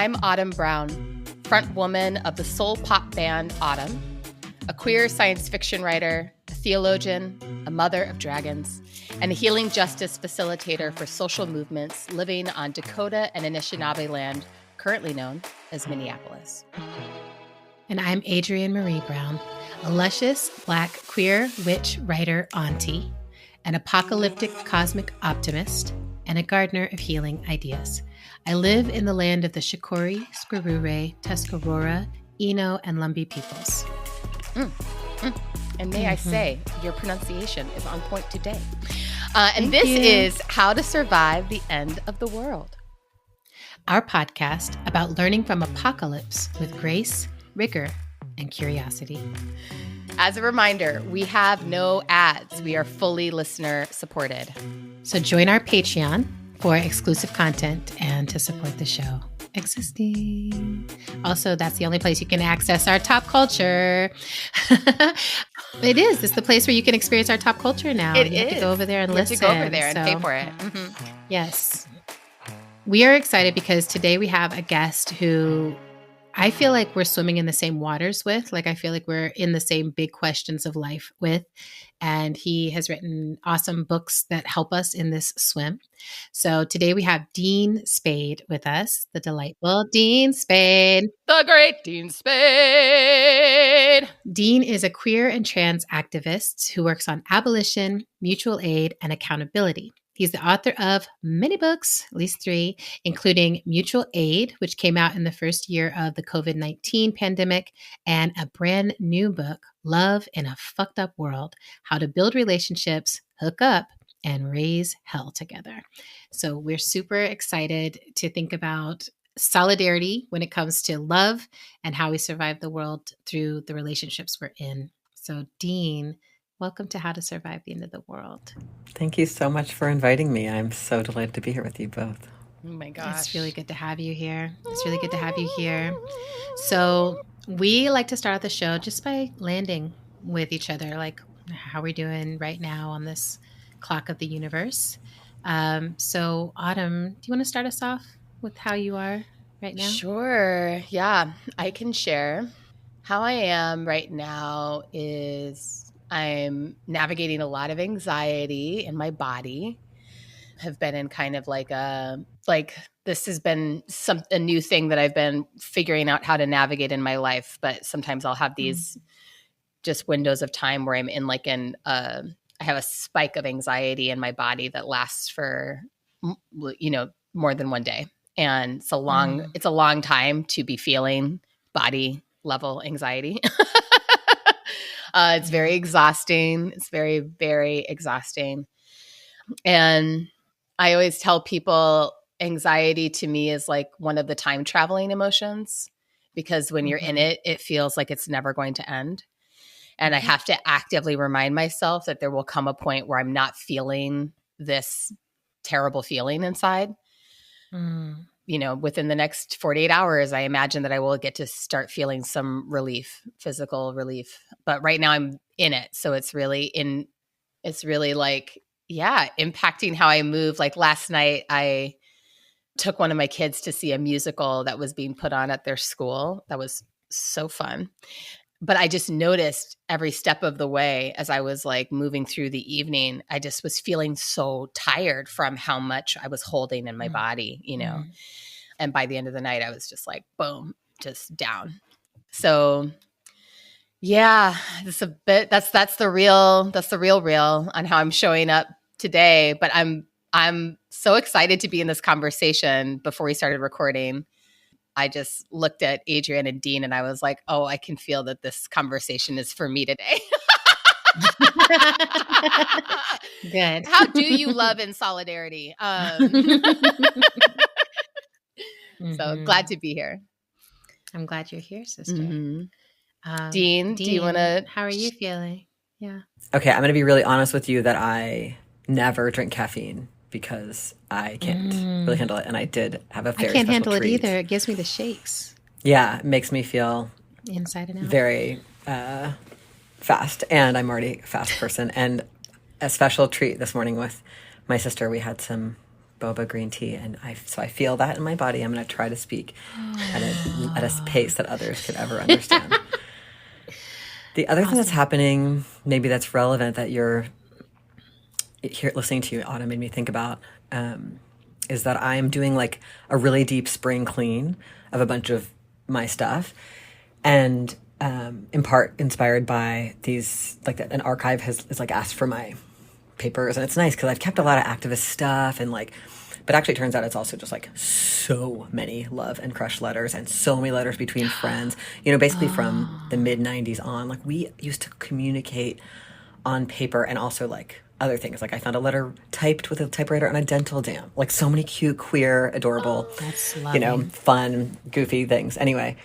I'm Autumn Brown, front woman of the soul pop band Autumn, a queer science fiction writer, a theologian, a mother of dragons, and a healing justice facilitator for social movements living on Dakota and Anishinaabe land, currently known as Minneapolis. And I'm Adrienne Marie Brown, a luscious Black queer witch writer auntie, an apocalyptic cosmic optimist, and a gardener of healing ideas. I live in the land of the Shakori, Squirure, Tuscarora, Eno, and Lumbee peoples. And may I say, your pronunciation is on point today. And this is How to Survive the End of the World. Our podcast about learning from apocalypse with grace, rigor, and curiosity. As a reminder, we have no ads. We are fully listener supported. So join our Patreon for exclusive content and to support the show existing. Also, that's the only place you can access our top culture. It is. It's the place where you can experience our top culture now. You have to go over there and listen. You have to go over there and pay for it. Mm-hmm. Yes. We are excited because today we have a guest who I feel like we're swimming in the same waters with. Like, I feel like we're in the same big questions of life with. And he has written awesome books that help us in this swim. So today we have Dean Spade with us, the delightful Dean Spade. The great Dean Spade. Dean is a queer and trans activist who works on abolition, mutual aid, and accountability. He's the author of many books, at least 3, including Mutual Aid, which came out in the first year of the COVID-19 pandemic, and a brand new book, Love in a Fucked Up World, How to Build Relationships, Hook Up, and Raise Hell Together. So we're super excited to think about solidarity when it comes to love and how we survive the world through the relationships we're in. So Dean, welcome to How to Survive the End of the World. Thank you so much for inviting me. I'm so delighted to be here with you both. Oh my gosh. It's really good to have you here. So we like to start out the show just by landing with each other, like how we're doing right now on this clock of the universe. So Autumn, do you want to start us off with how you are right now? Sure. Yeah, I can share. How I am right now is I'm navigating a lot of anxiety in my body. Have been in kind of like this has been a new thing that I've been figuring out how to navigate in my life. But sometimes I'll have these just windows of time where I'm in I have a spike of anxiety in my body that lasts for, more than one day. And it's a long time to be feeling body level anxiety. It's very exhausting. It's very, very exhausting. And I always tell people anxiety to me is like one of the time traveling emotions, because when you're in it, it feels like it's never going to end. And I have to actively remind myself that there will come a point where I'm not feeling this terrible feeling inside. Within the next 48 hours, I imagine that I will get to start feeling some relief, physical relief. But right now I'm in it. So it's really impacting how I move. Like last night, I took one of my kids to see a musical that was being put on at their school. That was so fun. But I just noticed every step of the way as I was like moving through the evening, I just was feeling so tired from how much I was holding in my body, And by the end of the night, I was just like, boom, just down. So yeah, that's the real on how I'm showing up today. But I'm so excited to be in this conversation. Before we started recording, I just looked at Adrienne and Dean and I was like, oh, I can feel that this conversation is for me today. Good. How do you love in solidarity? So glad to be here. I'm glad you're here, sister. Dean, do you want to? How are you feeling? Yeah. Okay, I'm going to be really honest with you that I never drink caffeine because I can't really handle it. And I did have a very I can't handle treat. it either. It gives me the shakes. Yeah, it makes me feel inside and out. Very fast. And I'm already a fast person. And a special treat this morning with my sister, we had some boba green tea, and so I feel that in my body. I'm going to try to speak at a pace that others could ever understand. The other thing that's happening, maybe that's relevant that you're here listening to you, Autumn, made me think about, is that I'm doing like a really deep spring clean of a bunch of my stuff, and in part inspired by these, like an archive is like asked for my papers, and it's nice because I've kept a lot of activist stuff, and like, but actually it turns out it's also just like so many love and crush letters and so many letters between friends, basically from the mid 90s on. Like, we used to communicate on paper, and also like other things. Like, I found a letter typed with a typewriter on a dental dam. Like, so many cute, queer, adorable, that's lovely. fun, goofy things. Anyway,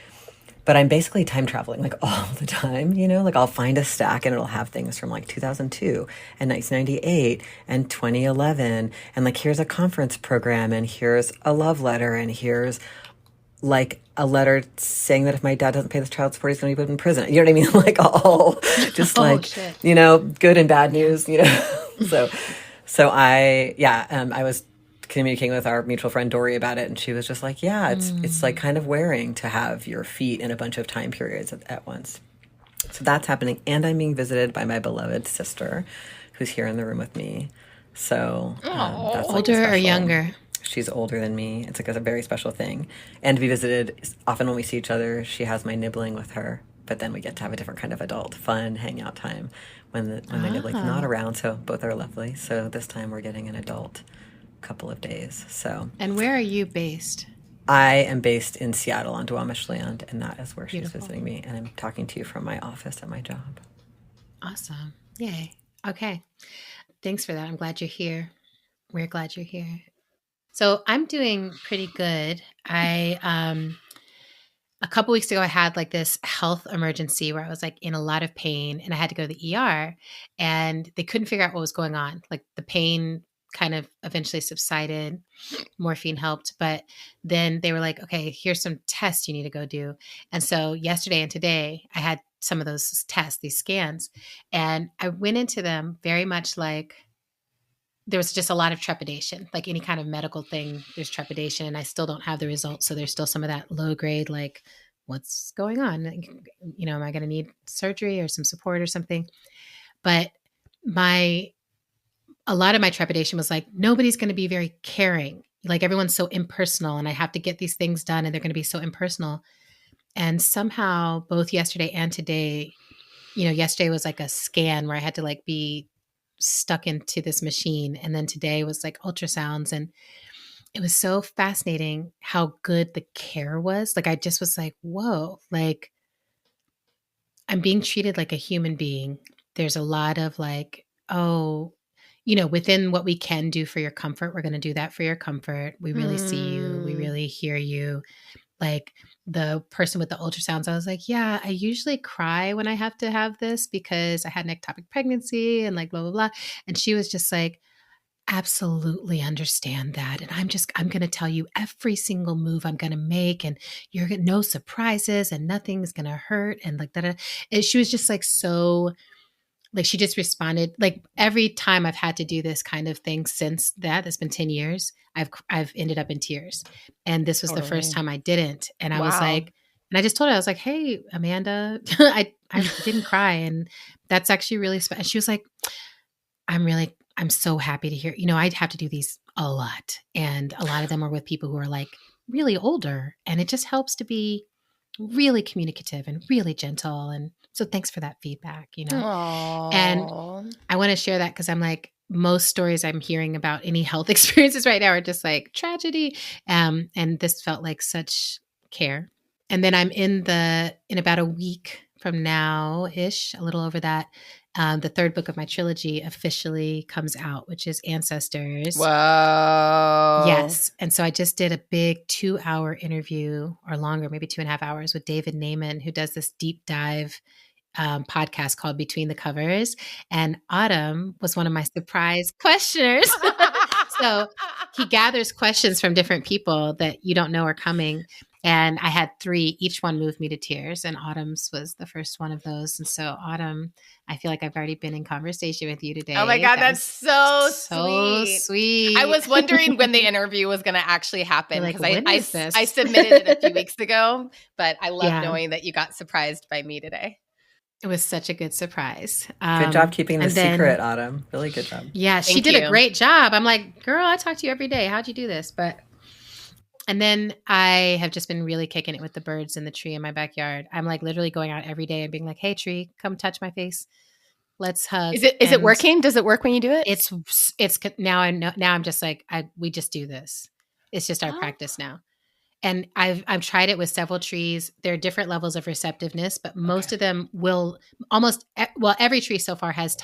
but I'm basically time traveling like all the time, like I'll find a stack and it'll have things from like 2002 and 1998 and 2011. And like, here's a conference program, and here's a love letter, and here's like a letter saying that if my dad doesn't pay the child support, he's going to be put in prison. You know what I mean? Like, all just like, shit. Good and bad news, So I was communicating with our mutual friend Dory about it, and she was just like, yeah, it's like kind of wearing to have your feet in a bunch of time periods at once. So that's happening, and I'm being visited by my beloved sister, who's here in the room with me. So that's like older or younger? She's older than me. It's like a very special thing. And to be visited, often when we see each other, she has my nibbling with her, but then we get to have a different kind of adult fun hangout time when my nibbling's not around. So both are lovely. So this time we're getting an adult couple of days. So, and where are you based? I am based in Seattle on Duwamish land, and that is where Beautiful. She's visiting me. And I'm talking to you from my office at my job. Awesome. Yay. Okay. Thanks for that. I'm glad you're here. We're glad you're here. So I'm doing pretty good. A couple weeks ago, I had like this health emergency where I was like in a lot of pain, and I had to go to the ER, and they couldn't figure out what was going on. Like, the pain kind of eventually subsided. Morphine helped, but then they were like, okay, here's some tests you need to go do. And so yesterday and today I had some of those tests, these scans, and I went into them very much like there was just a lot of trepidation. Like any kind of medical thing, there's trepidation, and I still don't have the results. So there's still some of that low grade, like, what's going on? Am I going to need surgery or some support or something? But a lot of my trepidation was like, nobody's going to be very caring. Like, everyone's so impersonal, and I have to get these things done, and they're going to be so impersonal. And somehow both yesterday and today, yesterday was like a scan where I had to like be stuck into this machine. And then today was like ultrasounds, and it was so fascinating how good the care was. Like, I just was like, whoa, like, I'm being treated like a human being. There's a lot of like, within what we can do for your comfort, we're going to do that for your comfort. We really see you. We really hear you. Like, the person with the ultrasounds, I was like, yeah, I usually cry when I have to have this because I had an ectopic pregnancy and like blah, blah, blah. And she was just like, absolutely understand that. And I'm going to tell you every single move I'm going to make, and you're going to no surprises, and nothing's going to hurt. And like that. And she was just like, so like, she just responded like every time I've had to do this kind of thing since that, it's been 10 years. I've ended up in tears. And this was the first time I didn't. And I was like, and I just told her, I was like, hey, Amanda, I didn't cry. And that's actually really special. She was like, I'm so happy to hear, I'd have to do these a lot. And a lot of them are with people who are like really older. And it just helps to be really communicative and really gentle. And so thanks for that feedback, Aww. And I want to share that because I'm like, most stories I'm hearing about any health experiences right now are just like tragedy. And this felt like such care. And then I'm in about a week from now-ish, a little over that, the third book of my trilogy officially comes out, which is Ancestors. Whoa. Yes. And so I just did a big 2-hour interview, or longer, maybe 2.5 hours, with David Naiman, who does this deep dive podcast called Between the Covers. And Autumn was one of my surprise questioners. So he gathers questions from different people that you don't know are coming. And I had 3, each one moved me to tears, and Autumn's was the first one of those. And so Autumn, I feel like I've already been in conversation with you today. Oh my God, That that's was so so sweet. sweet. I was wondering when the interview was going to actually happen, You're like, because when is this? I submitted it a few weeks ago, but I love Yeah. knowing that you got surprised by me today. It was such a good surprise. Good job keeping the secret, Autumn. Really good job. Yeah, she did a great job. I'm like, girl, I talk to you every day. How'd you do this? And then I have just been really kicking it with the birds in the tree in my backyard. I'm like literally going out every day and being like, hey, tree, come touch my face. Let's hug. Is it working? Does it work when you do it? It's now I know, now I'm just like, we just do this. It's just our practice now. And I've tried it with several trees. There are different levels of receptiveness, but most of them will every tree so far has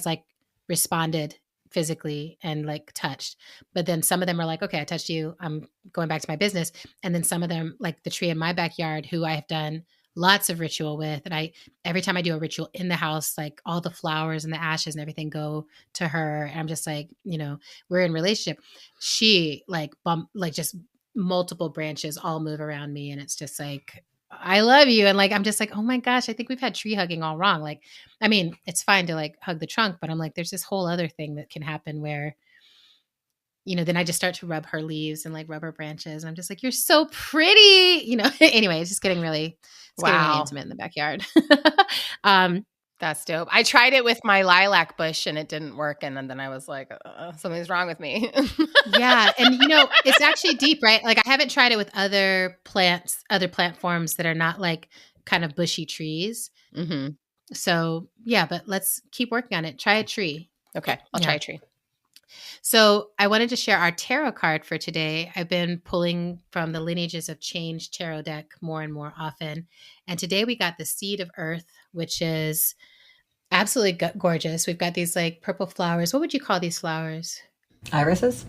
like responded physically and like touched. But then some of them are like, okay, I touched you, I'm going back to my business. And then some of them, like the tree in my backyard, who I have done lots of ritual with. And every time I do a ritual in the house, like all the flowers and the ashes and everything go to her. And I'm just like, we're in relationship. She just multiple branches all move around me, and it's just like, I love you. And like, I'm just like, oh my gosh, I think we've had tree hugging all wrong. Like, I mean, it's fine to like hug the trunk, but I'm like, there's this whole other thing that can happen where, then I just start to rub her leaves and like rub her branches. And I'm just like, you're so pretty, anyway, it's just getting really intimate in the backyard. That's dope. I tried it with my lilac bush and it didn't work. And then I was like, something's wrong with me. Yeah. And, it's actually deep, right? Like I haven't tried it with other plant forms that are not like kind of bushy trees. Mm-hmm. So yeah, but let's keep working on it. Try a tree. Okay. I'll try a tree. So I wanted to share our tarot card for today. I've been pulling from the Lineages of Change tarot deck more and more often. And today we got the Seed of Earth, which is absolutely gorgeous. We've got these like purple flowers. What would you call these flowers? Irises?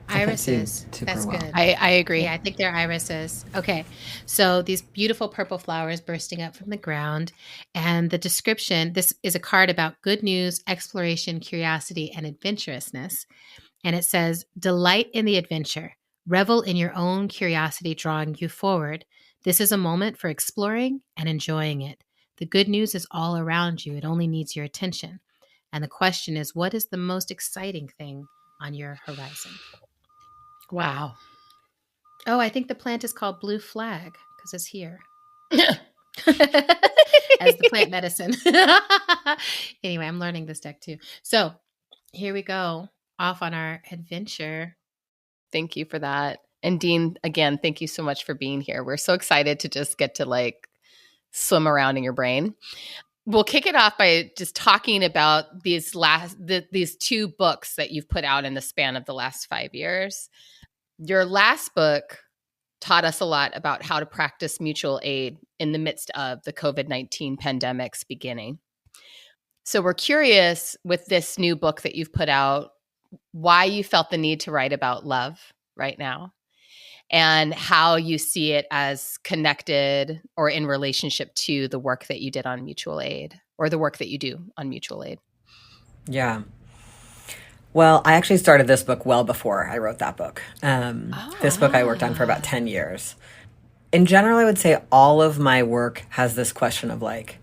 Irises. That's good. I agree. Yeah, I think they're irises. Okay. So these beautiful purple flowers bursting up from the ground. And the description, this is a card about good news, exploration, curiosity, and adventurousness. And it says, delight in the adventure. Revel in your own curiosity drawing you forward. This is a moment for exploring and enjoying it. The good news is all around you. It only needs your attention. And the question is, what is the most exciting thing on your horizon? Wow. Oh, I think the plant is called Blue Flag because it's here. As the plant medicine. Anyway, I'm learning this deck too. So here we go. Off on our adventure. Thank you for that. And Dean, again, thank you so much for being here. We're so excited to just get to like swim around in your brain. We'll kick it off by just talking about these 2 books that you've put out in the span of the last 5 years. Your last book taught us a lot about how to practice mutual aid in the midst of the COVID-19 pandemic's beginning. So we're curious with this new book that you've put out, why you felt the need to write about love right now and how you see it as connected or in relationship to the work that you did on mutual aid or the work that you do on mutual aid. Yeah. Well, I actually started this book well before I wrote that book. This book I worked on for about 10 years. In general, I would say all of my work has this question of like,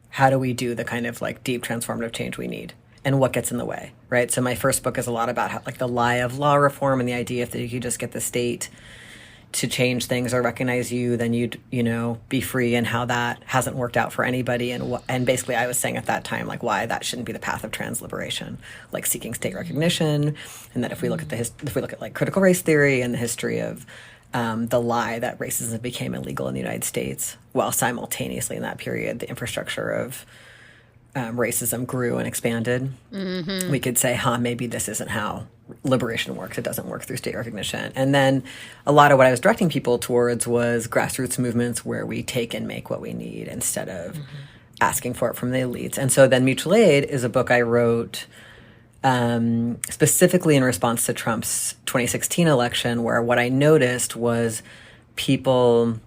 how do we do the kind of like deep transformative change we need? And what gets in the way, right? So my first book is a lot about how, like the lie of law reform and the idea if that you could just get the state to change things or recognize you, then you'd, be free, and how that hasn't worked out for anybody. And basically I was saying at that time, like why that shouldn't be the path of trans liberation, like seeking state recognition. And that if we look at like critical race theory and the history of the lie that racism became illegal in the United States, while simultaneously in that period, the infrastructure of racism grew and expanded. Mm-hmm. We could say, maybe this isn't how liberation works. It doesn't work through state recognition. And then a lot of what I was directing people towards was grassroots movements where we take and make what we need instead of asking for it from the elites. And so then Mutual Aid is a book I wrote specifically in response to Trump's 2016 election, where what I noticed was people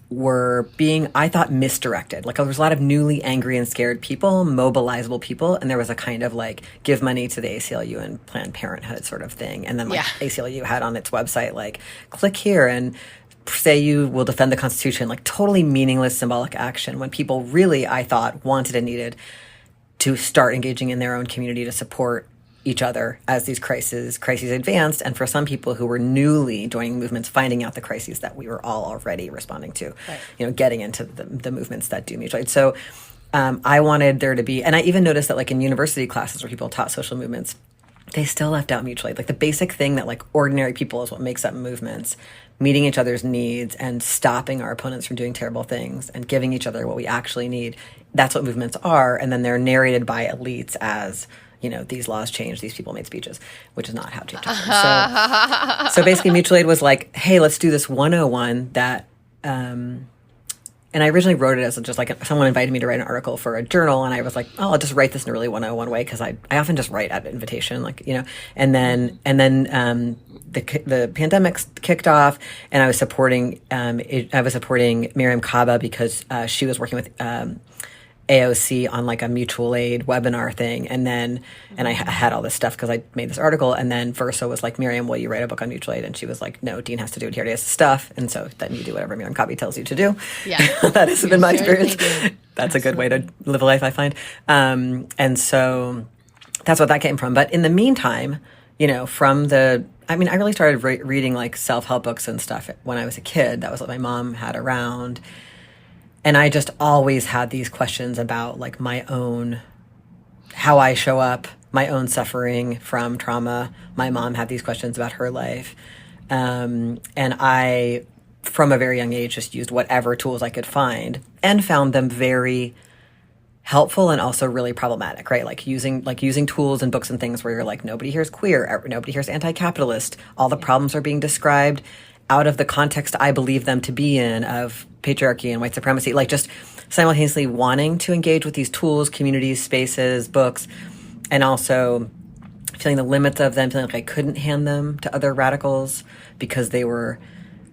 were being, I thought, misdirected. Like there was a lot of newly angry and scared people, mobilizable people, and there was a kind of like give money to the ACLU and Planned Parenthood sort of thing. And then like ACLU had on its website like click here and say you will defend the Constitution, like totally meaningless symbolic action when people really, I thought, wanted and needed to start engaging in their own community to support each other as these crises advanced. And for some people who were newly joining movements, finding out the crises that we were all already responding to, getting into the movements that do mutual aid. So I wanted there to be, and I even noticed that like in university classes where people taught social movements, they still left out mutual aid. Like the basic thing that like ordinary people is what makes up movements, meeting each other's needs and stopping our opponents from doing terrible things and giving each other what we actually need. That's what movements are. And then they're narrated by elites as, these laws changed, these people made speeches, which is not how change happens. So basically mutual aid was like, hey, let's do this 101 that, and I originally wrote it as just like someone invited me to write an article for a journal. And I was like, oh, I'll just write this in a really 101 way. Cause I often just write at invitation, and then the pandemic kicked off and I was supporting Miriam Kaba because she was working with AOC on like a mutual aid webinar thing. And I had all this stuff because I made this article. And then Versa was like, Miriam, will you write a book on mutual aid? And she was like, no, Dean has to do it. He already has the stuff. And so then you do whatever Miriam Kaba tells you to do. Yeah. That has been my experience. That's a good way to live a life, I find. And so that's what that came from. But in the meantime, I really started reading like self-help books and stuff when I was a kid. That was what my mom had around. And I just always had these questions about like my own, how I show up, my own suffering from trauma. My mom had these questions about her life. And I, from a very young age, just used whatever tools I could find and found them very helpful and also really problematic, right? Like using tools and books and things where you're like, nobody here's queer, nobody here's anti-capitalist. All the problems are being described out of the context I believe them to be in of patriarchy and white supremacy, like just simultaneously wanting to engage with these tools, communities, spaces, books, and also feeling the limits of them, feeling like I couldn't hand them to other radicals because they were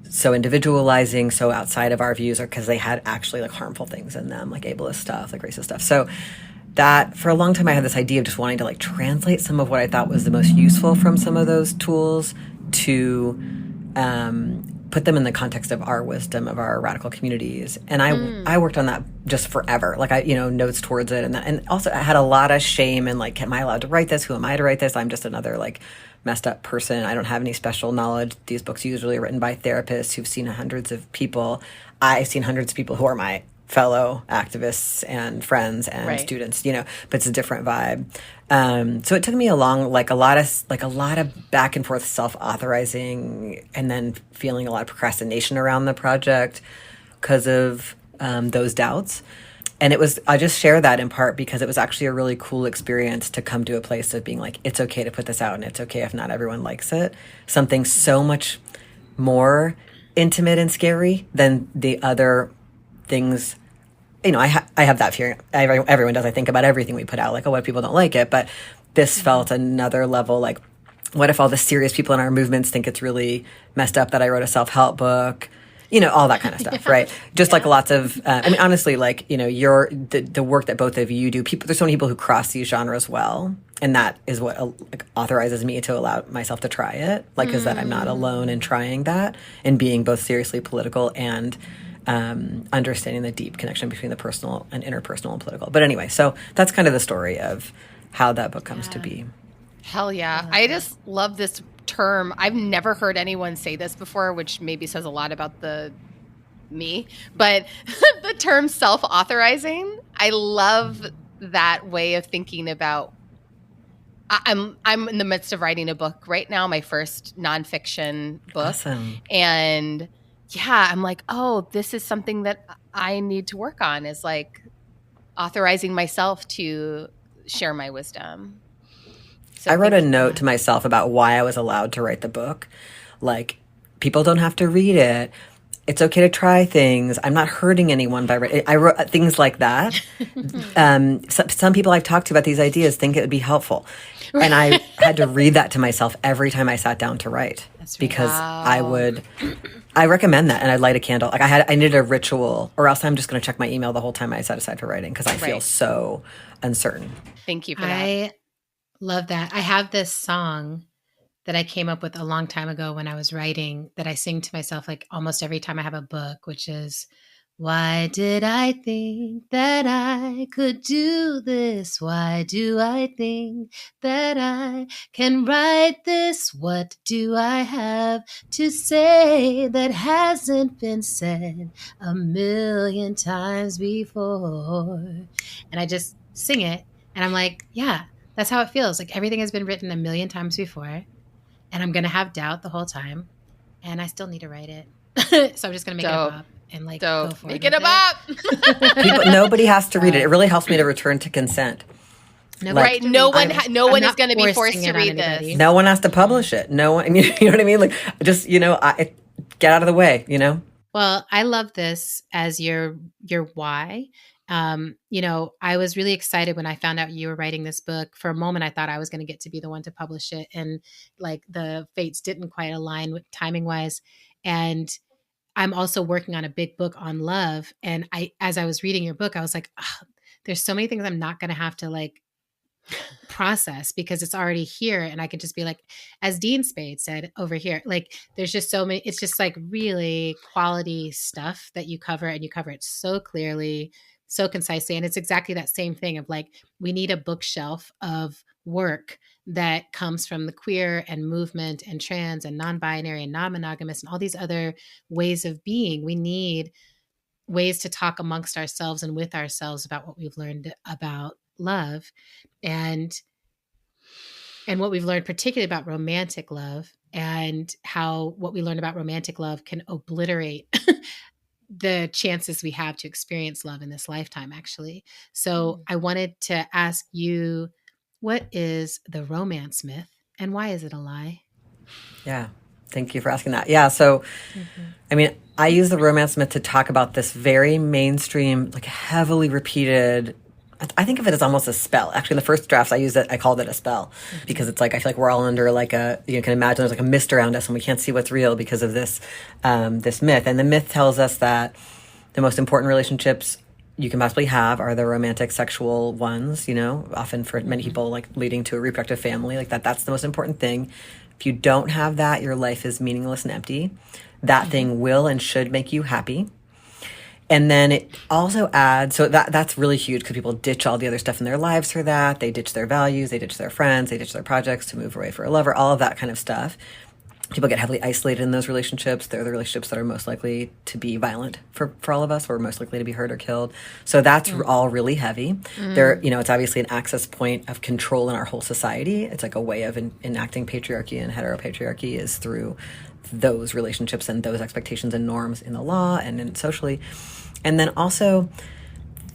so individualizing, so outside of our views, or because they had actually like harmful things in them, like ableist stuff, like racist stuff. So that for a long time I had this idea of just wanting to like translate some of what I thought was the most useful from some of those tools to put them in the context of our wisdom of our radical communities. And I worked on that just forever. Like notes towards it. And also I had a lot of shame and like, am I allowed to write this? Who am I to write this? I'm just another like messed up person. I don't have any special knowledge. These books usually are written by therapists who've seen hundreds of people. I've seen hundreds of people who are my fellow activists and friends and students, but it's a different vibe. So it took me a lot of back and forth self-authorizing and then feeling a lot of procrastination around the project because of those doubts. And I just share that in part because it was actually a really cool experience to come to a place of being like, it's okay to put this out and it's okay if not everyone likes it. Something so much more intimate and scary than the other things. I have that fear. Everyone does. I think about everything we put out, like, oh, what if people don't like it? But this felt another level, like, what if all the serious people in our movements think it's really messed up that I wrote a self-help book? All that kind of stuff, right? Just like lots of, honestly, like, the work that both of you do, there's so many people who cross these genres well. And that is what authorizes me to allow myself to try it. Like, is that I'm not alone in trying that and being both seriously political and understanding the deep connection between the personal and interpersonal and political. But anyway, so that's kind of the story of how that book comes to be. Hell yeah. I just love this term. I've never heard anyone say this before, which maybe says a lot about me, but the term self-authorizing, I love that way of thinking about. I'm in the midst of writing a book right now, my first nonfiction book. Awesome. And yeah, I'm like, oh, this is something that I need to work on, is like authorizing myself to share my wisdom. So I wrote a note to myself about why I was allowed to write the book. Like, people don't have to read it. It's okay to try things. I'm not hurting anyone by writing. I wrote things like that. Some people I've talked to about these ideas think it would be helpful. And I had to read that to myself every time I sat down to write. That's right. Because I recommend that. And I'd light a candle. Like I needed a ritual, or else I'm just going to check my email the whole time I set aside for writing because I feel so uncertain. Thank you for that. I love that. I have this song that I came up with a long time ago when I was writing that I sing to myself like almost every time I have a book, which is, why did I think that I could do this? Why do I think that I can write this? What do I have to say that hasn't been said a million times before? And I just sing it. And I'm like, yeah, that's how it feels. Like everything has been written a million times before. And I'm going to have doubt the whole time. And I still need to write it. So I'm just going to make it a bop and like go for Make it. it a bop. Nobody has to read it. It really helps me to return to consent. Right. No one is going to be forced to read this. No one has to publish it. No one, I mean, you know what I mean? Like, just, get out of the way, Well, I love this as your why. I was really excited when I found out you were writing this book. For a moment, I thought I was going to get to be the one to publish it. And like the fates didn't quite align with timing wise. And I'm also working on a big book on love. And as I was reading your book, I was like, there's so many things I'm not going to have to like process because it's already here. And I could just be like, as Dean Spade said over here, like there's just so many, it's just like really quality stuff that you cover, and you cover it so clearly, so concisely. And it's exactly that same thing of like, we need a bookshelf of work that comes from the queer and movement and trans and non-binary and non-monogamous and all these other ways of being. We need ways to talk amongst ourselves and with ourselves about what we've learned about love and what we've learned particularly about romantic love, and how what we learn about romantic love can obliterate the chances we have to experience love in this lifetime, actually. So I wanted to ask you, what is the romance myth and why is it a lie? Yeah. Thank you for asking that. Yeah. So, I mean, I use the romance myth to talk about this very mainstream, like heavily repeated, I think of it as almost a spell. Actually, in the first drafts I called it a spell because it's like, I feel like we're all under like you can imagine there's like a mist around us and we can't see what's real because of this, this myth. And the myth tells us that the most important relationships you can possibly have are the romantic sexual ones, often for many people, like leading to a reproductive family, like that's the most important thing. If you don't have that, your life is meaningless and empty. That thing will and should make you happy. And then it also adds, so that's really huge because people ditch all the other stuff in their lives for that. They ditch their values, they ditch their friends, they ditch their projects to move away for a lover, all of that kind of stuff. People get heavily isolated in those relationships. They're the relationships that are most likely to be violent for all of us, or most likely to be hurt or killed. So that's all really heavy. It's obviously an access point of control in our whole society. It's like a way of enacting patriarchy and heteropatriarchy is through those relationships and those expectations and norms in the law and in socially. And then also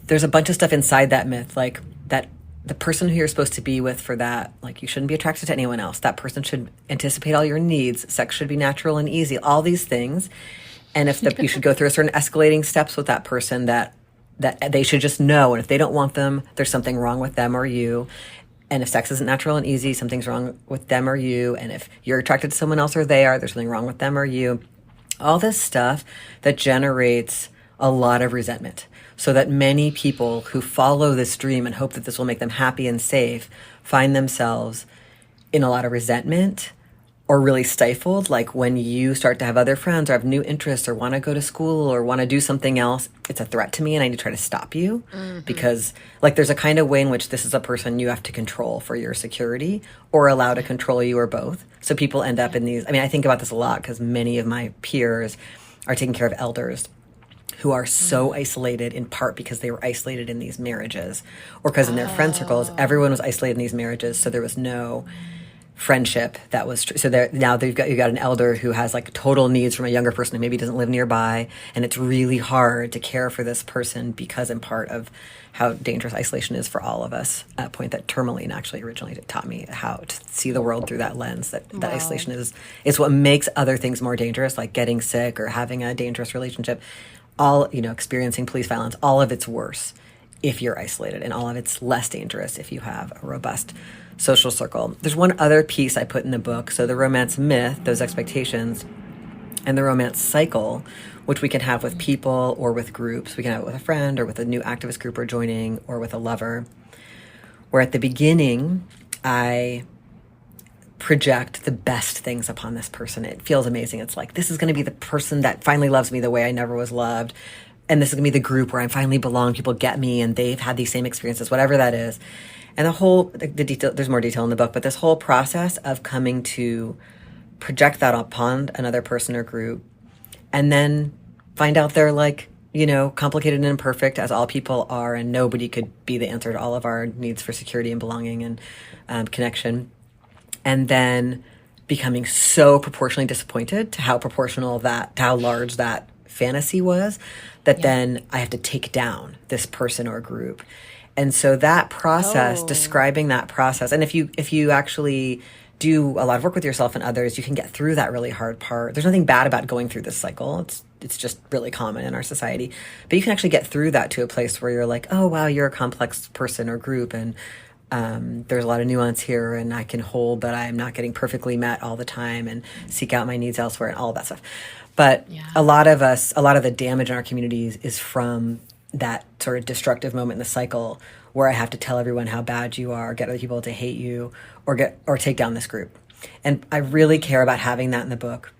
there's a bunch of stuff inside that myth, like that the person who you're supposed to be with for that, like you shouldn't be attracted to anyone else. That person should anticipate all your needs. Sex should be natural and easy, all these things. And if you should go through a certain escalating steps with that person that they should just know. And if they don't want them, there's something wrong with them or you. And if sex isn't natural and easy, something's wrong with them or you. And if you're attracted to someone else or there's something wrong with them or you. All this stuff that generates a lot of resentment. So that many people who follow this dream and hope that this will make them happy and safe find themselves in a lot of resentment or really stifled. Like when you start to have other friends or have new interests or want to go to school or want to do something else, it's a threat to me and I need to try to stop you because like there's a kind of way in which this is a person you have to control for your security or allow to control you or both. So people end up in these, I mean, I think about this a lot because many of my peers are taking care of elders who are so isolated in part because they were isolated in these marriages or because in their friend circles, everyone was isolated in these marriages. So there was no friendship that was so now you got an elder who has like total needs from a younger person who maybe doesn't live nearby. And it's really hard to care for this person because in part of how dangerous isolation is for all of us. A point that Tourmaline actually originally taught me how to see the world through that lens, that isolation is what makes other things more dangerous, like getting sick or having a dangerous relationship. All, experiencing police violence, all of it's worse if you're isolated and all of it's less dangerous if you have a robust social circle. There's one other piece I put in the book. So the romance myth, those expectations, and the romance cycle, which we can have with people or with groups. We can have it with a friend or with a new activist group we're joining or with a lover. Where at the beginning, I project the best things upon this person. It feels amazing. It's like, this is going to be the person that finally loves me the way I never was loved. And this is going to be the group where I finally belong. People get me and they've had these same experiences, whatever that is. And the detail, there's more detail in the book, but this whole process of coming to project that upon another person or group, and then find out they're like, complicated and imperfect, as all people are, and nobody could be the answer to all of our needs for security and belonging and connection. And then becoming so proportionally disappointed to how large that fantasy was, that then I have to take down this person or group. And so that process, describing that process, and if you actually do a lot of work with yourself and others, you can get through that really hard part. There's nothing bad about going through this cycle. It's just really common in our society. But you can actually get through that to a place where you're like, oh, wow, you're a complex person or group, and there's a lot of nuance here, and I can hold that I'm not getting perfectly met all the time, and seek out my needs elsewhere, and all of that stuff. But a lot of the damage in our communities is from that sort of destructive moment in the cycle where I have to tell everyone how bad you are, get other people to hate you, or take down this group. And I really care about having that in the book,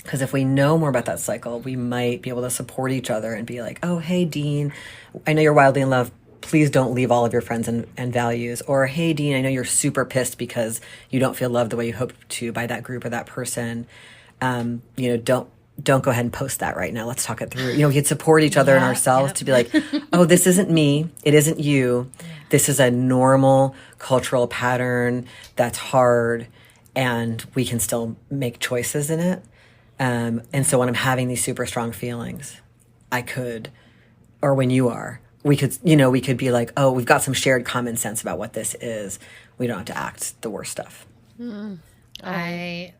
because if we know more about that cycle, we might be able to support each other and be like, oh, hey, Dean, I know you're wildly in love. Please don't leave all of your friends and values. Or, hey, Dean, I know you're super pissed because you don't feel loved the way you hoped to by that group or that person. Don't go ahead and post that right now. Let's talk it through. We could support each other and ourselves to be like, oh, this isn't me. It isn't you. This is a normal cultural pattern that's hard, and we can still make choices in it. And so when I'm having these super strong feelings, or when you are, we could be like, oh, we've got some shared common sense about what this is. We don't have to act the worst stuff. Mm. I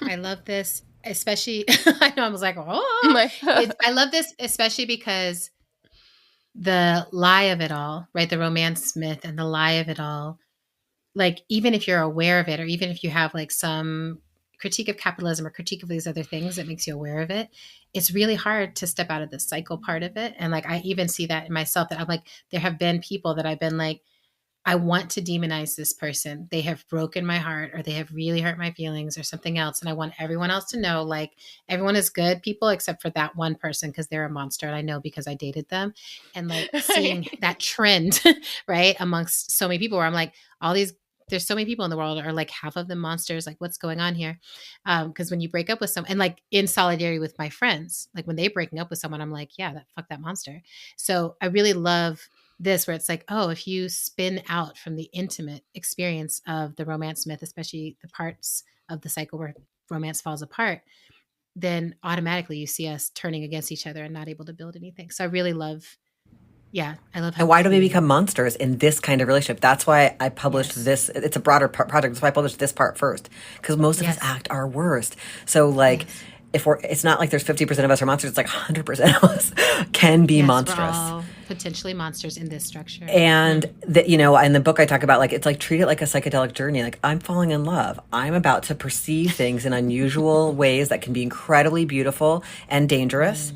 love this. Especially, I know I was like, I love this, especially because the lie of it all, right? The romance myth and the lie of it all, like, even if you're aware of it, or even if you have like some critique of capitalism or critique of these other things that makes you aware of it, it's really hard to step out of the cycle part of it. And like, I even see that in myself, that I'm like, there have been people that I've been like, I want to demonize this person. They have broken my heart, or they have really hurt my feelings, or something else. And I want everyone else to know, like, everyone is good people except for that one person, because they're a monster. And I know because I dated them. And like seeing that trend, right, amongst so many people, where I'm like, there's so many people in the world, are like half of them monsters. Like, what's going on here? Because when you break up with someone, and like in solidarity with my friends, like when they breaking up with someone, I'm like, yeah, fuck that monster. So I really love this, where it's like, oh, if you spin out from the intimate experience of the romance myth, especially the parts of the cycle where romance falls apart, then automatically you see us turning against each other and not able to build anything. So I really love, I love how. And why do we become monsters in this kind of relationship? That's why I published this. It's a broader project. That's why I published this part first, because most of us act our worst. So like, it's not like there's 50% of us are monsters. It's like 100% of us can be monstrous. We're all potentially monsters in this structure. And in the book I talk about, like, it's like, treat it like a psychedelic journey. Like, I'm falling in love. I'm about to perceive things in unusual ways that can be incredibly beautiful and dangerous.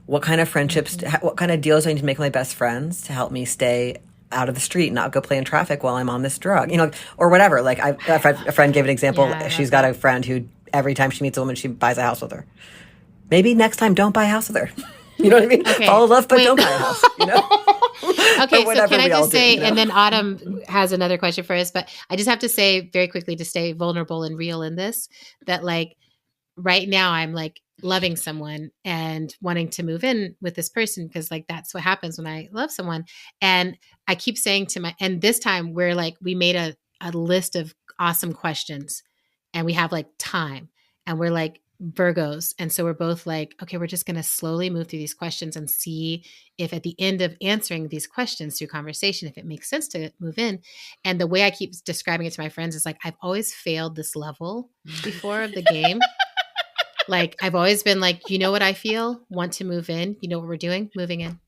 What kind of friendships, what kind of deals do I need to make with my best friends to help me stay out of the street, not go play in traffic while I'm on this drug, or whatever. Like, a friend gave an example. She's got a friend who, every time she meets a woman, she buys a house with her. Maybe next time, don't buy a house with her. You know what I mean? Okay. Fall in love, but don't buy a house. Okay, so can I just say, and then Autumn has another question for us, but I just have to say very quickly, to stay vulnerable and real in this, that like right now I'm like loving someone and wanting to move in with this person, because like that's what happens when I love someone. And I keep saying and this time we're like, we made a list of awesome questions, and we have like time, and we're like Virgos. And so we're both like, okay, we're just going to slowly move through these questions and see if at the end of answering these questions through conversation, if it makes sense to move in. And the way I keep describing it to my friends is like, I've always failed this level before of the game. Like, I've always been like, you know what I feel? Want to move in. You know what we're doing? Moving in.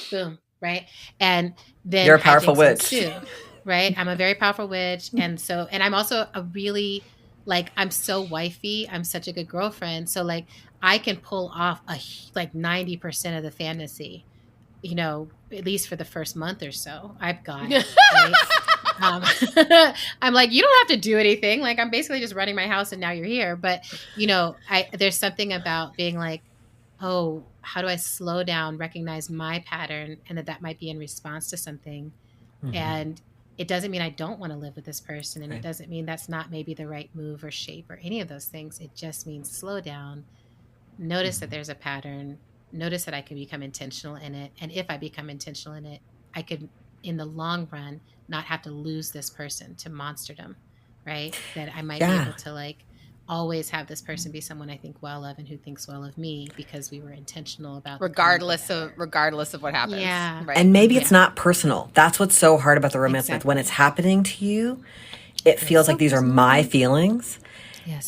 Boom. Right. And then you're a powerful witch too, right? I'm a very powerful witch. And I'm also a really, like, I'm so wifey. I'm such a good girlfriend. So like, I can pull off like 90% of the fantasy, at least for the first month or so. I've got it. Right? Um, I'm like, you don't have to do anything. Like, I'm basically just running my house and now you're here. But, there's something about being like, oh, how do I slow down, recognize my pattern, and that might be in response to something. And it doesn't mean I don't want to live with this person. And Right. it doesn't mean that's not maybe the right move or shape or any of those things. It just means slow down, notice that there's a pattern, notice that I can become intentional in it. And if I become intentional in it, I could, in the long run, not have to lose this person to monsterdom, right? That I might be able to like always have this person be someone I think well of and who thinks well of me because we were intentional about regardless of what happens. Yeah. Right. And maybe it's not personal. That's what's so hard about the romance myth. Exactly. When it's happening to you, it feels like these are my feelings. Yes.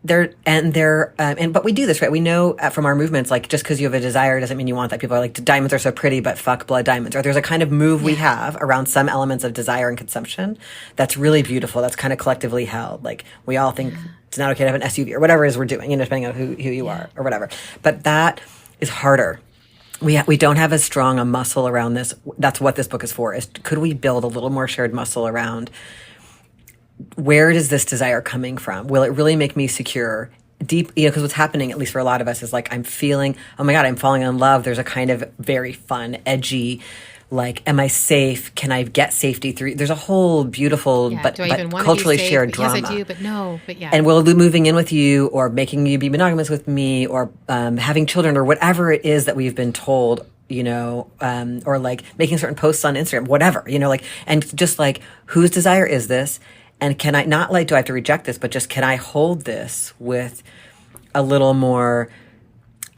But we do this, right? We know from our movements, like just because you have a desire doesn't mean you want that. People are like, diamonds are so pretty, but fuck blood diamonds. Or there's a kind of move we have around some elements of desire and consumption that's really beautiful. That's kind of collectively held. Like we all think it's not okay to have an SUV or whatever it is we're doing, depending on who you are or whatever. But that is harder. We don't have as strong a muscle around this. That's what this book is for. Is could we build a little more shared muscle around where is this desire coming from? Will it really make me secure? Deep, because what's happening, at least for a lot of us, is like I'm feeling, oh my God, I'm falling in love. There's a kind of very fun, edgy, like, am I safe? Can I get safety through? There's a whole beautiful, but culturally shared drama. Yes, I do, but no, but yeah. And will moving in with you or making you be monogamous with me or having children or whatever it is that we've been told, or like making certain posts on Instagram, whatever, and just like, whose desire is this? And can I not like, do I have to reject this, but just can I hold this with a little more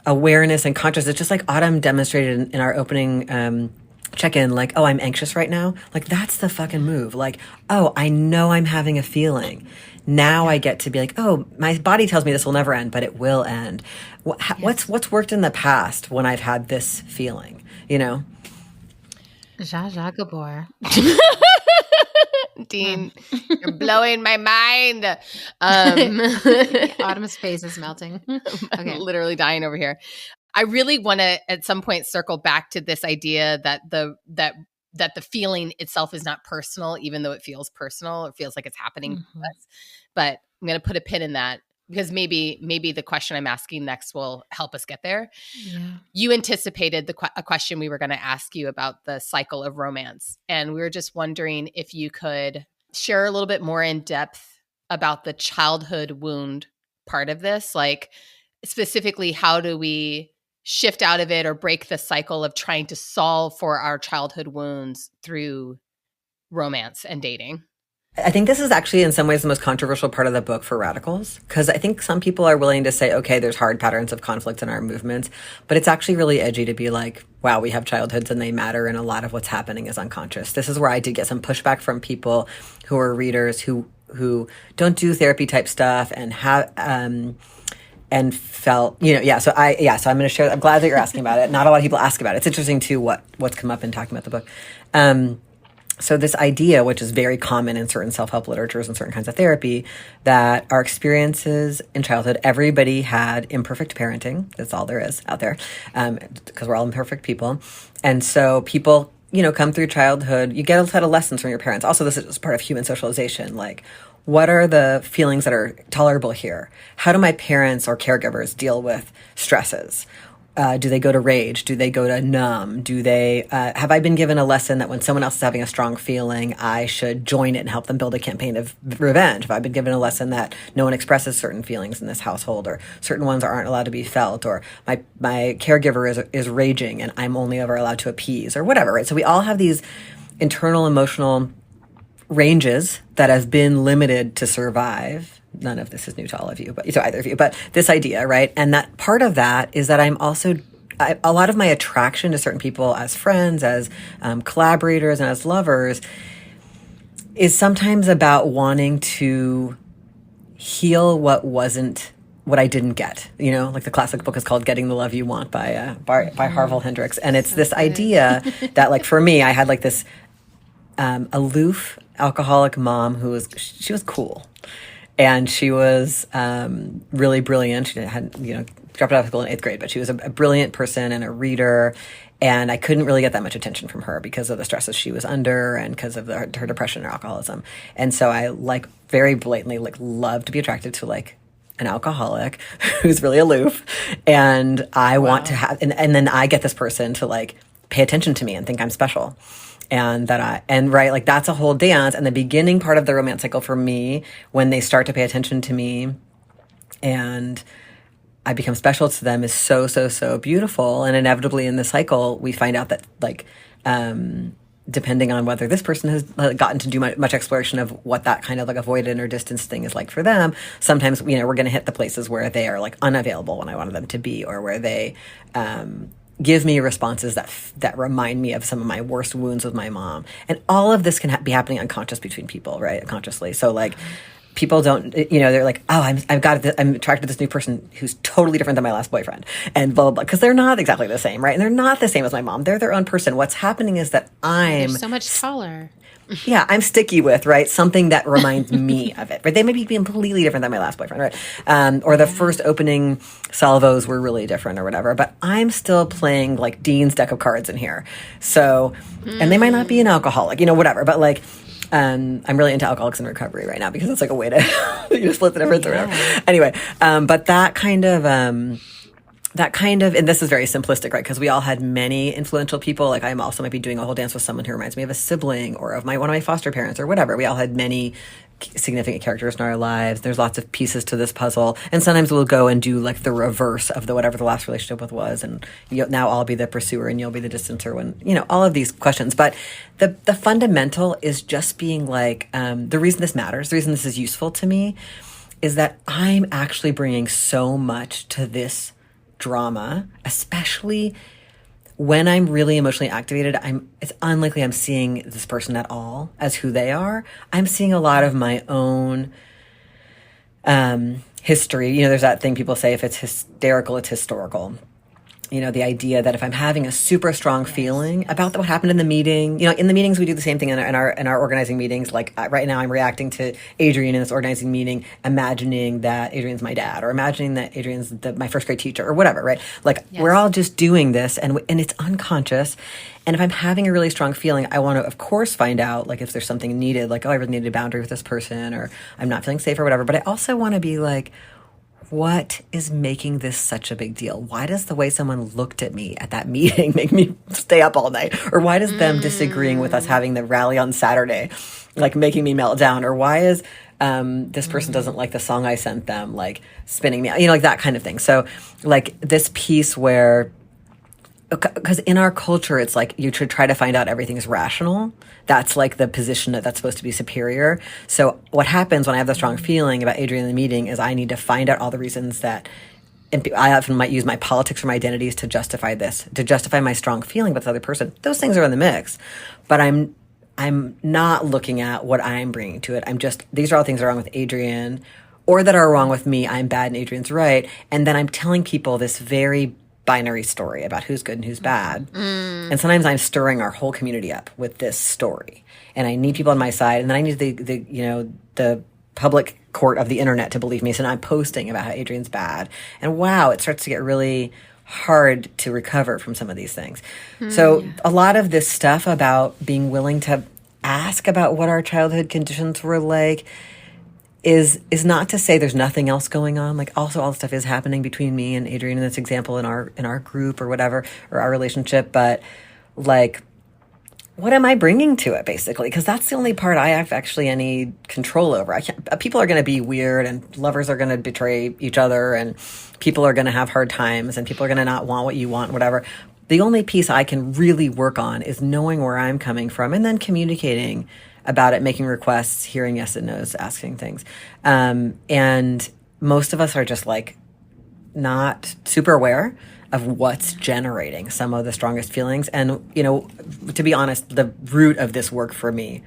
awareness and consciousness? Just like Autumn demonstrated in our opening check-in, like, oh, I'm anxious right now. Like, that's the fucking move. Like, oh, I know I'm having a feeling. Now I get to be like, oh, my body tells me this will never end, but it will end. What's worked in the past when I've had this feeling, Zsa Zsa Gabor. Dean, you're blowing my mind. Autumn's face is melting. I'm literally dying over here. I really want to at some point circle back to this idea that the feeling itself is not personal, even though it feels personal. It feels like it's happening to us. But I'm going to put a pin in that because maybe the question I'm asking next will help us get there. Yeah. You anticipated a question we were going to ask you about the cycle of romance. And we were just wondering if you could share a little bit more in depth about the childhood wound part of this. Like specifically, how do we shift out of it or break the cycle of trying to solve for our childhood wounds through romance and dating? I think this is actually in some ways the most controversial part of the book for radicals, because I think some people are willing to say, okay, there's hard patterns of conflict in our movements, but it's actually really edgy to be like, wow, we have childhoods and they matter and a lot of what's happening is unconscious. This is where I did get some pushback from people who are readers who don't do therapy type stuff and have and felt, so I'm going to share. I'm glad that you're asking about it. Not a lot of people ask about it. It's interesting too what's come up in talking about the book. So this idea, which is very common in certain self-help literatures and certain kinds of therapy, that our experiences in childhood, everybody had imperfect parenting. That's all there is out there, because we're all imperfect people. And so people, come through childhood, you get a set of lessons from your parents. Also, this is part of human socialization. Like, what are the feelings that are tolerable here? How do my parents or caregivers deal with stresses? Do they go to rage? Do they go to numb? Do they, have I been given a lesson that when someone else is having a strong feeling, I should join it and help them build a campaign of revenge? Have I been given a lesson that no one expresses certain feelings in this household, or certain ones aren't allowed to be felt, or my caregiver is raging and I'm only ever allowed to appease, or whatever, right? So we all have these internal emotional ranges that have been limited to survive. None of this is new to all of you, but so either of you, but this idea, right? And that part of that is that I'm also, a lot of my attraction to certain people as friends, as collaborators, and as lovers is sometimes about wanting to heal what I didn't get. Like the classic book is called Getting the Love You Want by Harville Hendrix. And it's this idea that, like, for me, I had like this aloof alcoholic mom who was cool. And she was really brilliant. She had, dropped out of school in 8th grade, but she was a brilliant person and a reader. And I couldn't really get that much attention from her because of the stresses she was under and because of her depression and alcoholism. And so I like very blatantly like love to be attracted to like an alcoholic who's really aloof. And I want to have, and then I get this person to like pay attention to me and think I'm special. And right, like that's a whole dance. And the beginning part of the romance cycle for me, when they start to pay attention to me and I become special to them, is so, so, so beautiful. And inevitably in the cycle, we find out that like, depending on whether this person has gotten to do much exploration of what that kind of like avoidant or distance thing is like for them, sometimes, you know, we're going to hit the places where they are like unavailable when I wanted them to be, or where they, give me responses that remind me of some of my worst wounds with my mom. And all of this can be happening unconscious between people, right? Unconsciously. So like, people don't, you know, they're like, oh, I'm attracted to this new person who's totally different than my last boyfriend, and blah, blah, blah. Because they're not exactly the same, right? And they're not the same as my mom. They're their own person. What's happening is that They're so much taller. Yeah, I'm sticky with, right? Something that reminds me of it, right? They may be completely different than my last boyfriend, right? Or the first opening salvos were really different or whatever, but I'm still playing like Dean's deck of cards in here. So, and they might not be an alcoholic, you know, whatever, but like, I'm really into Alcoholics in Recovery right now because it's like a way to you know, split the difference or whatever. Anyway, but that kind of, and this is very simplistic, right? Because we all had many influential people. Like I also might be doing a whole dance with someone who reminds me of a sibling or of one of my foster parents or whatever. We all had many significant characters in our lives. There's lots of pieces to this puzzle. And sometimes we'll go and do like the reverse of whatever the last relationship was. And now I'll be the pursuer and you'll be the distancer when, you know, all of these questions. But the fundamental is just being like, the reason this matters, the reason this is useful to me is that I'm actually bringing so much to this drama, especially when I'm really emotionally activated. It's unlikely I'm seeing this person at all as who they are. I'm seeing a lot of my own history. You know, there's that thing people say, if it's hysterical, it's historical. You know, the idea that if I'm having a super strong feeling about what happened in the meeting, you know, in the meetings, we do the same thing in our organizing meetings. Like right now I'm reacting to Adrienne in this organizing meeting, imagining that Adrienne's my dad, or imagining that Adrienne's my first grade teacher or whatever, right? Like we're all just doing this and it's unconscious. And if I'm having a really strong feeling, I want to, of course, find out like if there's something needed, like, oh, I really needed a boundary with this person, or I'm not feeling safe or whatever. But I also want to be like, what is making this such a big deal? Why does the way someone looked at me at that meeting make me stay up all night? Or why does them disagreeing with us having the rally on Saturday, like making me melt down? Or why is this person doesn't like the song I sent them, like spinning me out, you know, like that kind of thing. So like this piece where, because in our culture, it's like you should try to find out everything is rational. That's like the position that's supposed to be superior. So what happens when I have the strong feeling about Adrienne in the meeting is I need to find out all the reasons that, and I often might use my politics or my identities to justify this, to justify my strong feeling about the other person. Those things are in the mix, but I'm not looking at what I'm bringing to it. These are all things that are wrong with Adrienne, or that are wrong with me. I'm bad and Adrienne's right. And then I'm telling people this very binary story about who's good and who's bad. And sometimes I'm stirring our whole community up with this story. And I need people on my side. And then I need the public court of the internet to believe me. So now I'm posting about how Adrienne's bad. And wow, it starts to get really hard to recover from some of these things. So a lot of this stuff about being willing to ask about what our childhood conditions were like is not to say there's nothing else going on. Like also all the stuff is happening between me and Adrienne in this example in our group or whatever, or our relationship. But like, what am I bringing to it basically? Because that's the only part I have actually any control over. People are going to be weird, and lovers are going to betray each other, and people are going to have hard times, and people are going to not want what you want, whatever. The only piece I can really work on is knowing where I'm coming from and then communicating about it, making requests, hearing yes and no's, asking things. And most of us are just like not super aware of what's generating some of the strongest feelings. And, you know, to be honest, the root of this work for me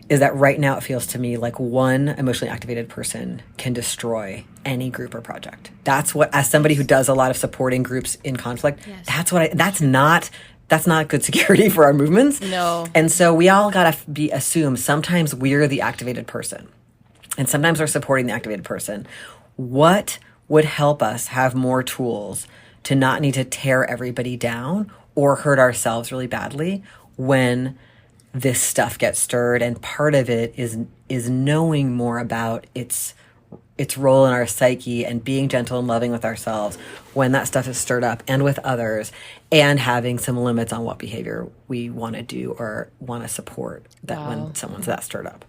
is that right now it feels to me like one emotionally activated person can destroy any group or project. That's what, as somebody who does a lot of supporting groups in conflict, that's not good security for our movements. No. And so we all got to assume sometimes we're the activated person and sometimes we're supporting the activated person. What would help us have more tools to not need to tear everybody down or hurt ourselves really badly when this stuff gets stirred. And part of it is knowing more about its role in our psyche and being gentle and loving with ourselves when that stuff is stirred up and with others, and having some limits on what behavior we want to do or want to support that when someone's that stirred up.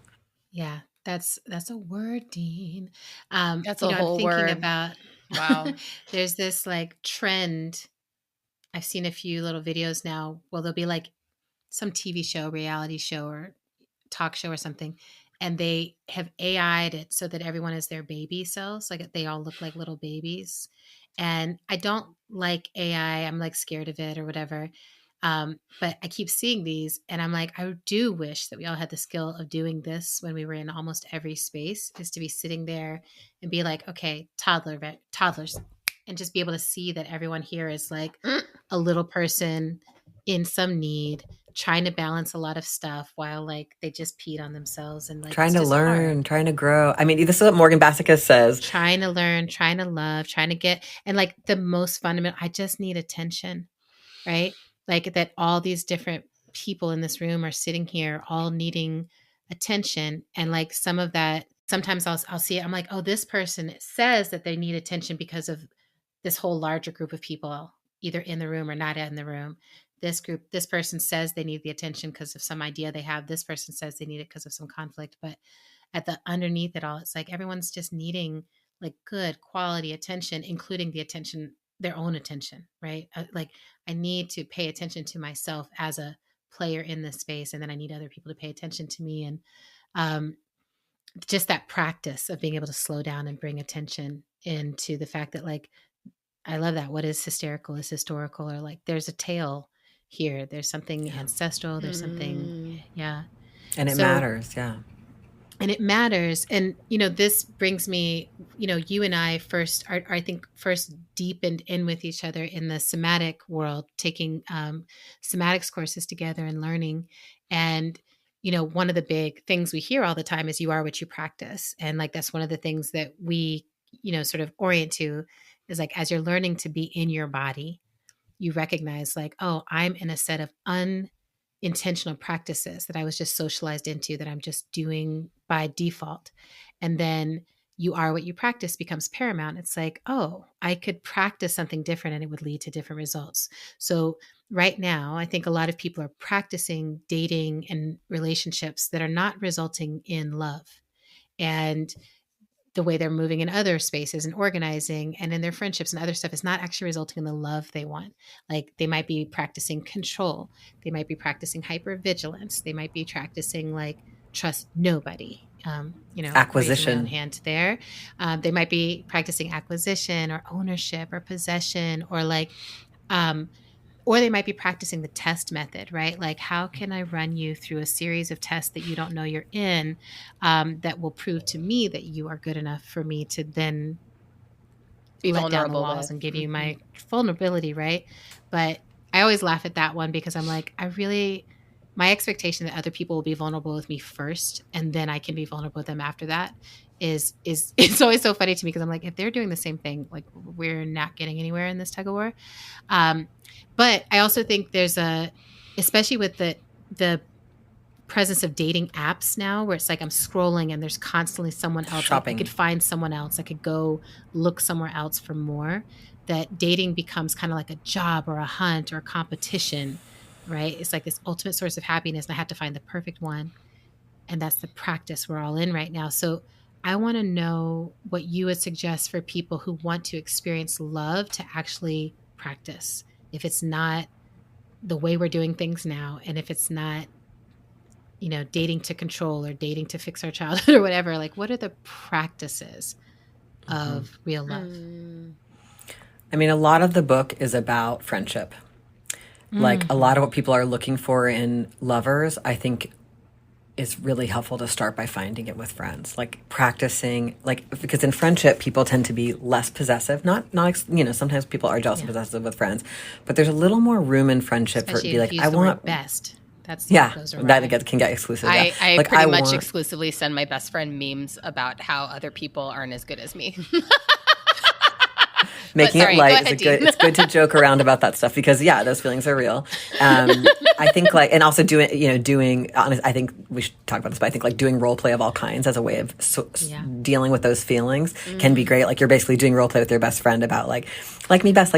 Yeah, that's a word, Dean. That's a whole I'm thinking word. about, Wow. there's this like trend. I've seen a few little videos now. Well, there'll be like some TV show, reality show, or talk show or something, and they have AI'd it so that everyone is their baby selves. Like they all look like little babies. And I don't like AI. I'm like scared of it or whatever. But I keep seeing these and I'm like, I do wish that we all had the skill of doing this when we were in almost every space, is to be sitting there and be like, okay, toddlers, and just be able to see that everyone here is like a little person in some need, trying to balance a lot of stuff while like they just peed on themselves and like trying to learn, trying to grow. I mean, this is what Morgan Bassicus says. Trying to learn, trying to love, trying to get, and like the most fundamental, I just need attention, right? Like that all these different people in this room are sitting here all needing attention. And like some of that, sometimes I'll see it. I'm like, oh, this person says that they need attention because of this whole larger group of people, either in the room or not in the room. This person says they need the attention because of some idea they have. This person says they need it because of some conflict. But at the underneath it all, it's like everyone's just needing like good quality attention, including the attention, their own attention, right? Like I need to pay attention to myself as a player in this space. And then I need other people to pay attention to me. And just that practice of being able to slow down and bring attention into the fact that like, I love that. What is hysterical is historical, or like there's a tale here. There's something ancestral. There's something, yeah. And it matters, yeah. And it matters. And, you know, this brings me, you know, you and I first are I think first deepened in with each other in the somatic world, taking somatics courses together and learning. And, you know, one of the big things we hear all the time is you are what you practice. And like, that's one of the things that we, you know, sort of orient to is like, as you're learning to be in your body, you recognize like, oh, I'm in a set of unintentional practices that I was just socialized into, that I'm just doing by default. And then you are what you practice becomes paramount. It's like, oh, I could practice something different and it would lead to different results. So right now, I think a lot of people are practicing dating and relationships that are not resulting in love. And the way they're moving in other spaces and organizing and in their friendships and other stuff is not actually resulting in the love they want. Like they might be practicing control. They might be practicing hypervigilance. They might be practicing like trust nobody, you know, acquisition. My own hand there. They might be practicing acquisition or ownership or possession, or like, or they might be practicing the test method, right? Like, how can I run you through a series of tests that you don't know you're in, that will prove to me that you are good enough for me to then be let down the vulnerable walls and give you my vulnerability, right? But I always laugh at that one because I'm like, my expectation that other people will be vulnerable with me first and then I can be vulnerable with them after that is it's always so funny to me because I'm like, if they're doing the same thing, like we're not getting anywhere in this tug of war. But I also think there's especially with the presence of dating apps now, where it's like I'm scrolling and there's constantly someone else. Shopping. I could find someone else. I could go look somewhere else for more. That dating becomes kind of like a job or a hunt or a competition, right? It's like this ultimate source of happiness, and I have to find the perfect one. And that's the practice we're all in right now. So I want to know what you would suggest for people who want to experience love to actually practice. If it's not the way we're doing things now, and if it's not, you know, dating to control or dating to fix our childhood or whatever, like what are the practices of real love? I mean, a lot of the book is about friendship. Like a lot of what people are looking for in lovers, I think is really helpful to start by finding it with friends, like practicing, like, because in friendship, people tend to be less possessive, not, you know, sometimes people are jealous and possessive with friends, but there's a little more room in friendship for it to be like, I want best. That's that can get exclusive. I like, pretty much exclusively send my best friend memes about how other people aren't as good as me. Making sorry, it light go ahead, it's good to joke around about that stuff because those feelings are real. I think and also I think we should talk about this, but I think like doing role play of all kinds as a way of dealing with those feelings can be great. Like you're basically doing role play with your best friend about like me best.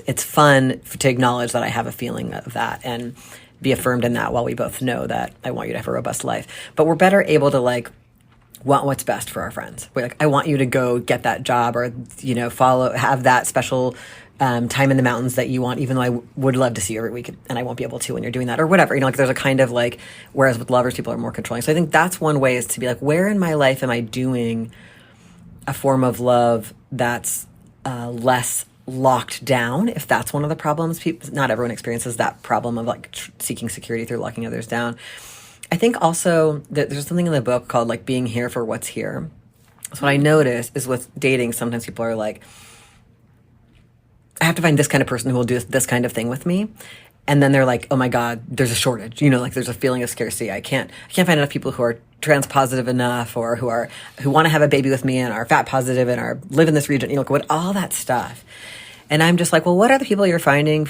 It's fun to acknowledge that I have a feeling of that and be affirmed in that while we both know that I want you to have a robust life. But we're better able to like want what's best for our friends. We're like, I want you to go get that job or, have that special time in the mountains that you want, even though I would love to see you every week and I won't be able to when you're doing that or whatever. There's a kind of like, whereas with lovers, people are more controlling. So I think that's one way is to be like, where in my life am I doing a form of love that's less locked down, if that's one of the problems. Not everyone experiences that problem of like seeking security through locking others down. I think also that there's something in the book called like being here for what's here. So what I notice is with dating, sometimes people are like, I have to find this kind of person who will do this kind of thing with me. And then they're like, oh my God, there's a shortage, like there's a feeling of scarcity. I can't find enough people who are trans positive enough or who want to have a baby with me and are fat positive and live in this region, what all that stuff. And I'm just like, well, what are the people you're finding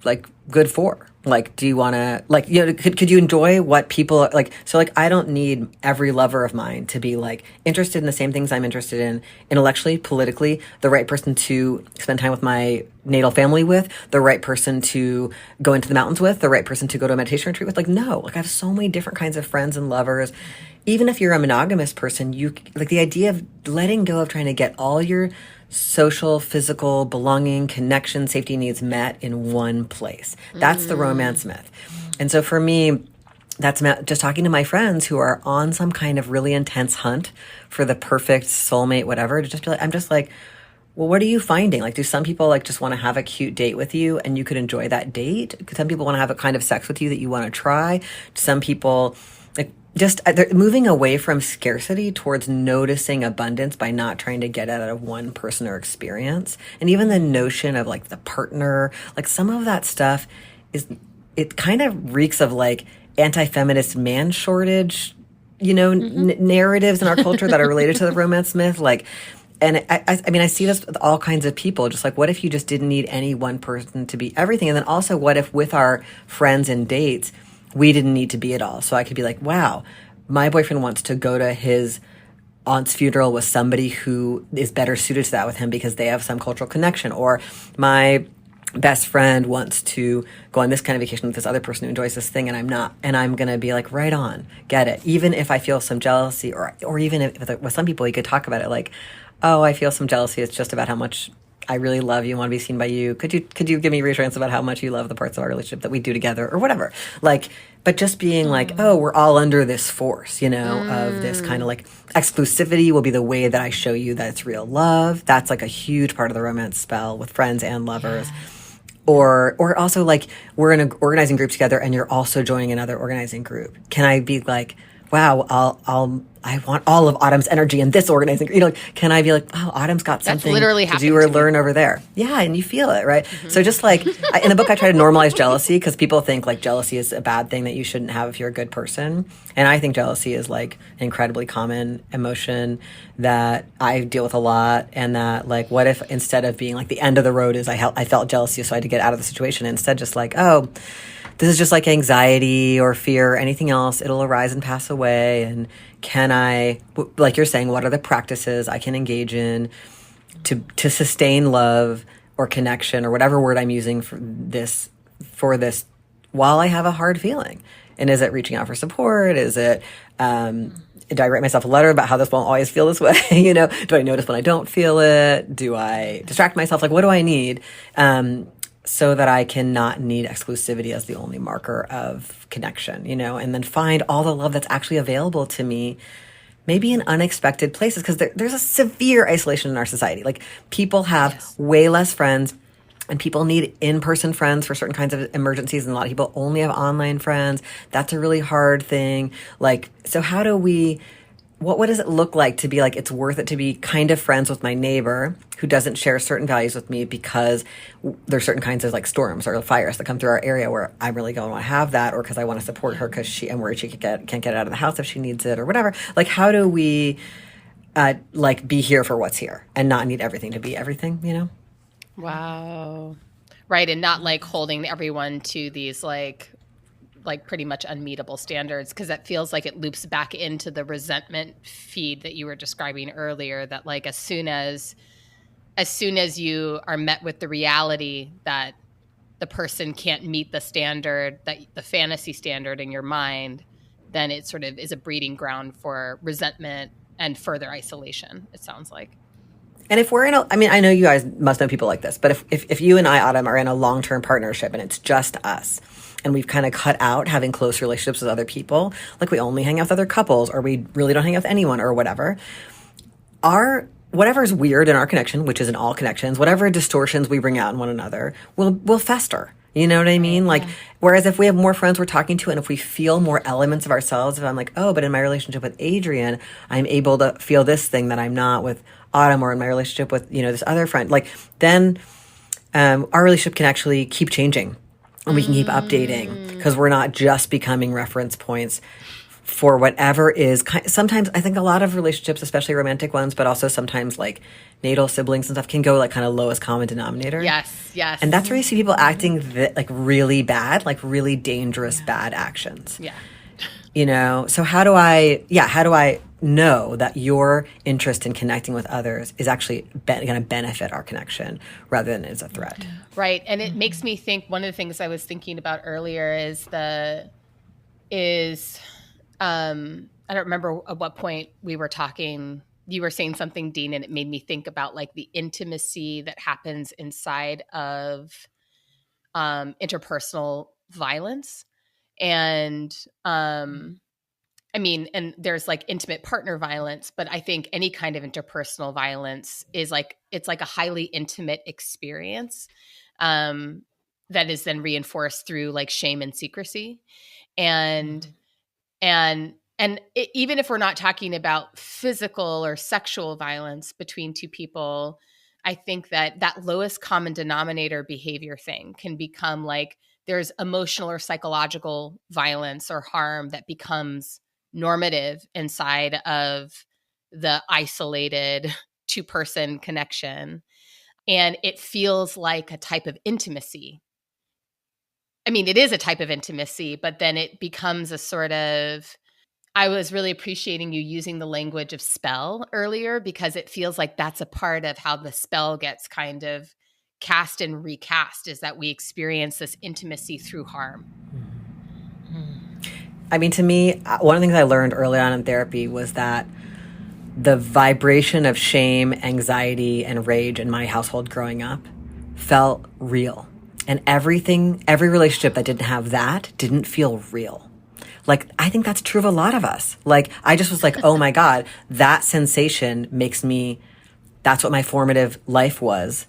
like good for? Like, do you want to, like, could you enjoy what people are, like, so like, I don't need every lover of mine to be like interested in the same things I'm interested in, intellectually, politically, the right person to spend time with my natal family with, the right person to go into the mountains with, the right person to go to a meditation retreat with. Like, no, like I have so many different kinds of friends and lovers. Even if you're a monogamous person, like the idea of letting go of trying to get all your social, physical, belonging, connection, safety needs met in one place. That's the romance myth. And so for me, that's just talking to my friends who are on some kind of really intense hunt for the perfect soulmate, whatever, to just be like, I'm just like, well, what are you finding? Like, do some people like just want to have a cute date with you and you could enjoy that date? Some people want to have a kind of sex with you that you want to try. Some people just they're moving away from scarcity towards noticing abundance by not trying to get it out of one person or experience. And even the notion of like the partner, like some of that stuff it kind of reeks of like anti-feminist man shortage, narratives in our culture that are related to the romance myth. Like, and I mean, I see this with all kinds of people, just like, what if you just didn't need any one person to be everything? And then also, what if with our friends and dates, we didn't need to be it all? So I could be like, wow, my boyfriend wants to go to his aunt's funeral with somebody who is better suited to that with him because they have some cultural connection. Or my best friend wants to go on this kind of vacation with this other person who enjoys this thing and I'm not. And I'm going to be like, right on, get it. Even if I feel some jealousy or even if with some people you could talk about it like, oh, I feel some jealousy. It's just about how much I really love you and want to be seen by you. Could you give me reassurance about how much you love the parts of our relationship that we do together or whatever? Like, but just being like, oh, we're all under this force, of this kind of like exclusivity will be the way that I show you that it's real love. That's like a huge part of the romance spell with friends and lovers. Yeah. Or also like we're in an organizing group together and you're also joining another organizing group. Can I be like, wow, I want all of Autumn's energy in this organizing. Can I be like, oh, Autumn's got something to do or learn over there? Yeah, and you feel it, right? Mm-hmm. So just like in the book, I try to normalize jealousy because people think like jealousy is a bad thing that you shouldn't have if you're a good person. And I think jealousy is like an incredibly common emotion that I deal with a lot. And that like, what if instead of being like the end of the road is I felt jealousy, so I had to get out of the situation, instead just like, oh, this is just like anxiety or fear or anything else. It'll arise and pass away. And can I, like you're saying, what are the practices I can engage in to sustain love or connection or whatever word I'm using for this while I have a hard feeling? And is it reaching out for support? Is it, do I write myself a letter about how this won't always feel this way? Do I notice when I don't feel it? Do I distract myself? Like, what do I need? So that I cannot need exclusivity as the only marker of connection, and then find all the love that's actually available to me, maybe in unexpected places, because there's a severe isolation in our society. Like people have way less friends and people need in-person friends for certain kinds of emergencies. And a lot of people only have online friends. That's a really hard thing. Like, so how do we, what does it look like to be like, it's worth it to be kind of friends with my neighbor who doesn't share certain values with me because there's certain kinds of like storms or fires that come through our area where I'm really going to want to have that, or because I want to support her because I'm worried she can't get out of the house if she needs it or whatever. Like, how do we like be here for what's here and not need everything to be everything, you know? Wow. Right. And not like holding everyone to these like pretty much unmeetable standards, because that feels like it loops back into the resentment feed that you were describing earlier, that like as soon as you are met with the reality that the person can't meet the standard, that the fantasy standard in your mind, then it sort of is a breeding ground for resentment and further isolation, it sounds like. And if we're in I mean, I know you guys must know people like this, but if you and I, Autumn, are in a long-term partnership and it's just us, and we've kind of cut out having close relationships with other people, like we only hang out with other couples, or we really don't hang out with anyone or whatever, whatever's weird in our connection, which is in all connections, whatever distortions we bring out in one another will fester. You know what I mean? Like, whereas if we have more friends we're talking to, and if we feel more elements of ourselves, if I'm like, oh, but in my relationship with Adrienne, I'm able to feel this thing that I'm not with Autumn, or in my relationship with, this other friend, like then our relationship can actually keep changing, and we can keep updating, because we're not just becoming reference points for whatever is sometimes I think a lot of relationships, especially romantic ones, but also sometimes like natal siblings and stuff, can go like kind of lowest common denominator. Yes. And that's where you see people acting like really bad, like really dangerous, bad actions. Yeah. So how do I know that your interest in connecting with others is actually going to benefit our connection rather than as a threat? Right. And it makes me think, one of the things I was thinking about earlier is I don't remember at what point we were talking, you were saying something, Dean, and it made me think about like the intimacy that happens inside of interpersonal violence. And I mean, and there's like intimate partner violence, but I think any kind of interpersonal violence is like, it's like a highly intimate experience that is then reinforced through like shame and secrecy. And even if we're not talking about physical or sexual violence between two people, I think that lowest common denominator behavior thing can become like there's emotional or psychological violence or harm that becomes normative inside of the isolated two-person connection. And it feels like a type of intimacy. I mean, it is a type of intimacy, but then it becomes a sort of, I was really appreciating you using the language of spell earlier, because it feels like that's a part of how the spell gets kind of cast and recast, is that we experience this intimacy through harm. I mean, to me, one of the things I learned early on in therapy was that the vibration of shame, anxiety, and rage in my household growing up felt real. And every relationship that didn't have that didn't feel real. Like, I think that's true of a lot of us. Like, I just was like, oh my God, that sensation makes me, that's what my formative life was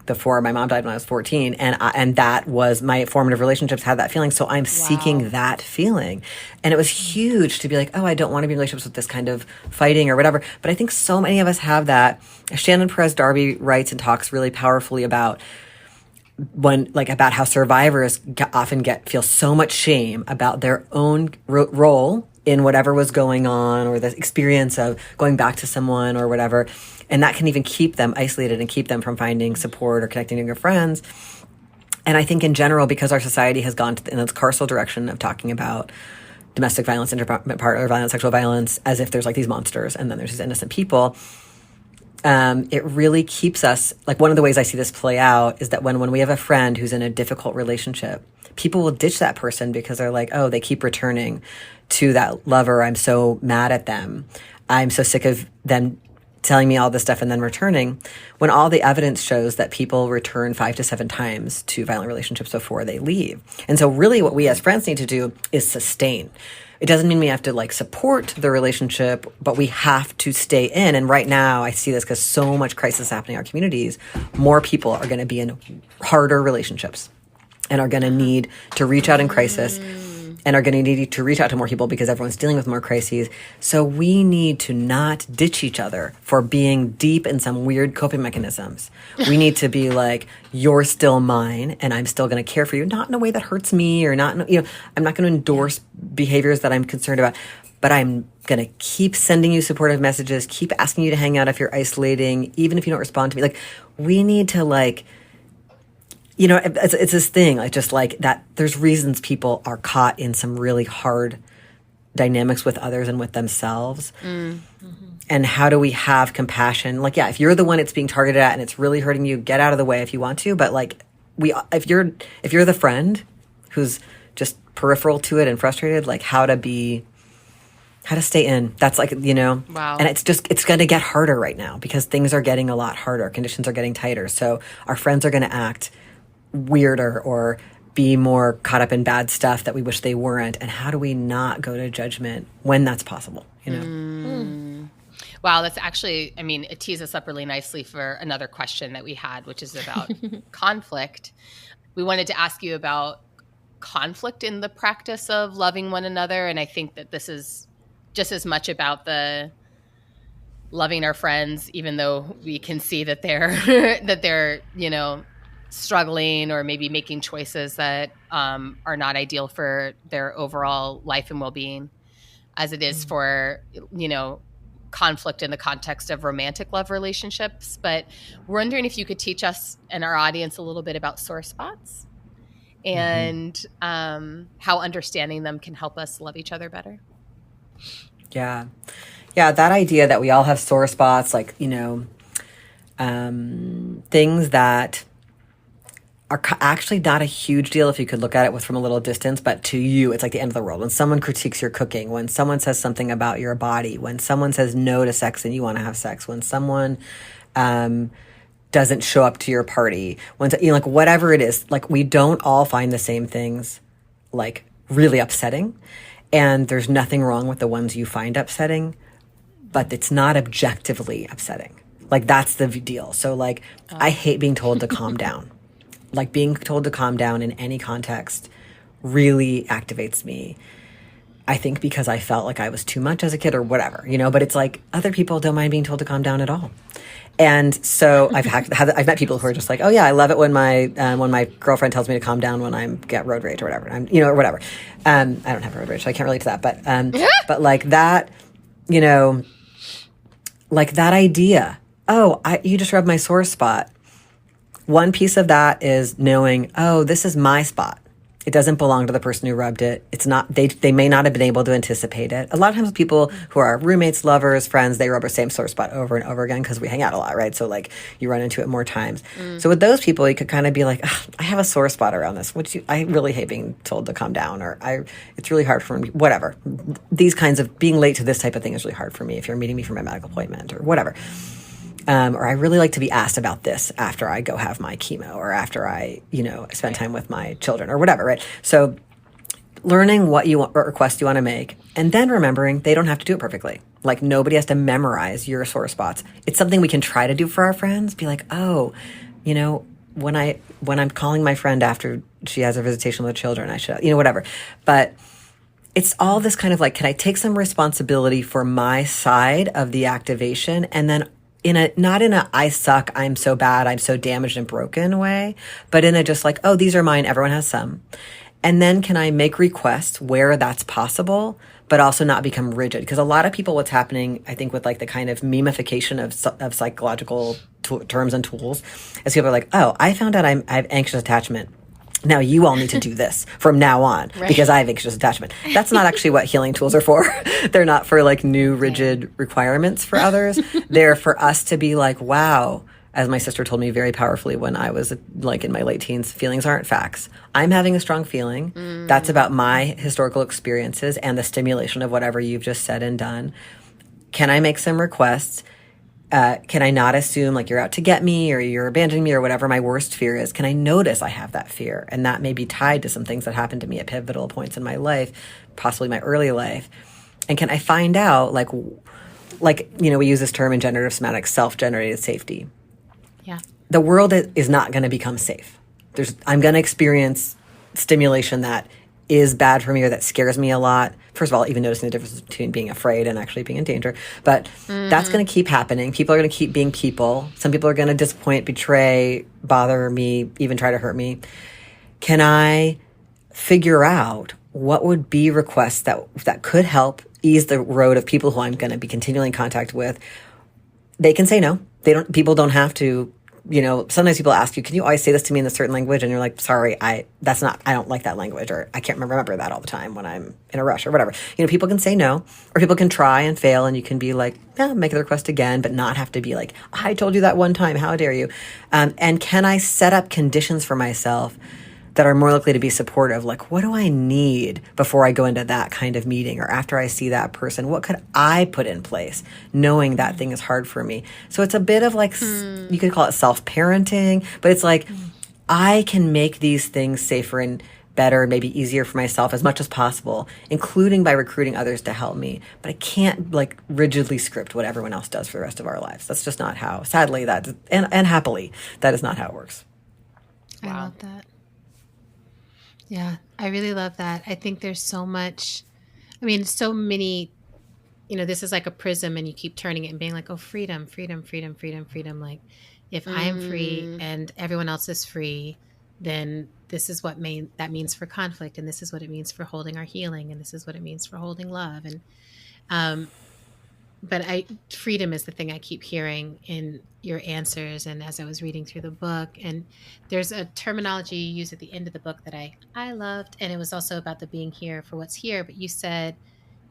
before my mom died when I was 14. And that was my formative relationships had that feeling. So I'm seeking that feeling. And it was huge to be like, oh, I don't want to be in relationships with this kind of fighting or whatever. But I think so many of us have that. Shannon Perez Darby writes and talks really powerfully about about how survivors often feel so much shame about their own role in whatever was going on, or the experience of going back to someone or whatever. And that can even keep them isolated and keep them from finding support or connecting to their friends. And I think in general, because our society has gone in this carceral direction of talking about domestic violence, interpartner violence, sexual violence, as if there's like these monsters and then there's these innocent people, it really keeps us, like one of the ways I see this play out is that when we have a friend who's in a difficult relationship, people will ditch that person because they're like, oh, they keep returning to that lover. I'm so mad at them. I'm so sick of them telling me all this stuff and then returning, when all the evidence shows that people return 5 to 7 times to violent relationships before they leave. And so really what we as friends need to do is sustain. It doesn't mean we have to like support the relationship, but we have to stay in. And right now I see this because so much crisis happening in our communities. More people are going to be in harder relationships and are going to need to reach out in crisis and are going to need to reach out to more people because everyone's dealing with more crises. So we need to not ditch each other for being deep in some weird coping mechanisms. We need to be like, you're still mine and I'm still going to care for you, not in a way that hurts me or not, I'm not going to endorse behaviors that I'm concerned about, but I'm going to keep sending you supportive messages, keep asking you to hang out if you're isolating, even if you don't respond to me. Like, we need to like, you know, it's this thing, like just like that. There's reasons people are caught in some really hard dynamics with others and with themselves. And how do we have compassion? Like, yeah, if you're the one it's being targeted at and it's really hurting you, get out of the way if you want to. But like, if you're the friend who's just peripheral to it and frustrated, like how to stay in. That's like, you know, wow. And it's going to get harder right now because things are getting a lot harder. Conditions are getting tighter. So our friends are going to act weirder or be more caught up in bad stuff that we wish they weren't. And how do we not go to judgment when that's possible, you know? Wow, that's actually, I mean, it tees us up really nicely for another question that we had, which is about conflict. We wanted to ask you about conflict in the practice of loving one another. And I think that this is just as much about the loving our friends, even though we can see that they're, you know, struggling or maybe making choices that are not ideal for their overall life and well-being, as it is for, you know, conflict in the context of romantic love relationships. But we're wondering if you could teach us and our audience a little bit about sore spots and how understanding them can help us love each other better. Yeah. Yeah, that idea that we all have sore spots, like, you know, things that are actually not a huge deal if you could look at it from a little distance, but to you, it's like the end of the world. When someone critiques your cooking, when someone says something about your body, when someone says no to sex and you want to have sex, when someone doesn't show up to your party, when, you know, like whatever it is, like we don't all find the same things like really upsetting. And there's nothing wrong with the ones you find upsetting, but it's not objectively upsetting. Like that's the deal. So like, I hate being told to calm down. Like being told to calm down in any context really activates me. I think because I felt like I was too much as a kid or whatever, you know, but it's like other people don't mind being told to calm down at all. And so I've met people who are just like, oh yeah, I love it when my girlfriend tells me to calm down when I get road rage or whatever. Or whatever. I don't have road rage, so I can't relate to that. But like that, you know, like that idea, you just rubbed my sore spot. One piece of that is knowing, this is my spot. It doesn't belong to the person who rubbed it. It's not, they may not have been able to anticipate it. A lot of times people who are roommates, lovers, friends, they rub the same sore spot over and over again because we hang out a lot, right? So like you run into it more times. So with those people, you could kind of be like, I have a sore spot around this, I really hate being told to calm down, or it's really hard for me, whatever. These kinds of being late to this type of thing is really hard for me if you're meeting me for my medical appointment or whatever. Or I really like to be asked about this after I go have my chemo or after I, spend time with my children or whatever, right? So learning what request you want to make, and then remembering they don't have to do it perfectly. Like nobody has to memorize your sore spots. It's something we can try to do for our friends. Be like, when I'm calling my friend after she has a visitation with the children, I should, whatever. But it's all this kind of like, can I take some responsibility for my side of the activation, and then not in a I suck, I'm so bad, I'm so damaged and broken way, but in a just like, these are mine, everyone has some. And then can I make requests where that's possible, but also not become rigid? Because a lot of people, what's happening, I think, with like the kind of memification of psychological terms and tools, is people are like, I found out I have anxious attachment. Now you all need to do this from now on because I have anxious attachment. That's not actually what healing tools are for. They're not for like new rigid requirements for others. They're for us to be like, wow, as my sister told me very powerfully when I was like in my late teens, feelings aren't facts. I'm having a strong feeling. That's about my historical experiences and the stimulation of whatever you've just said and done. Can I make some requests? Can I not assume like you're out to get me or you're abandoning me or whatever my worst fear is? Can I notice I have that fear? And that may be tied to some things that happened to me at pivotal points in my life, possibly my early life. And can I find out like we use this term in generative somatics, self-generated safety. Yeah. The world is not going to become safe. I'm going to experience stimulation that is bad for me or that scares me a lot. First of all, even noticing the difference between being afraid and actually being in danger. But that's going to keep happening. People are going to keep being people. Some people are going to disappoint, betray, bother me, even try to hurt me. Can I figure out what would be requests that could help ease the road of people who I'm going to be continually in contact with, they can say no. People don't have to, sometimes people ask you, can you always say this to me in a certain language? And you're like, sorry, I don't like that language, or I can't remember that all the time when I'm in a rush or whatever. People can say no, or people can try and fail, and you can be like, yeah, make the request again, but not have to be like, I told you that one time, how dare you? And can I set up conditions for myself that are more likely to be supportive? Like, what do I need before I go into that kind of meeting, or after I see that person? What could I put in place knowing that thing is hard for me? So it's a bit of like, you could call it self-parenting, but it's like, I can make these things safer and better, maybe easier for myself as much as possible, including by recruiting others to help me. But I can't like rigidly script what everyone else does for the rest of our lives. That's just not how, sadly, and happily, that is not how it works. Wow. I love that. Yeah, I really love that. I think there's so much, so many, this is like a prism, and you keep turning it and being like, oh, freedom, freedom, freedom, freedom, freedom. Like, if I am free and everyone else is free, then this is what that means for conflict, and this is what it means for holding our healing, and this is what it means for holding love. And but freedom is the thing I keep hearing in your answers, and as I was reading through the book. And there's a terminology you use at the end of the book that I loved, and it was also about the being here for what's here. But you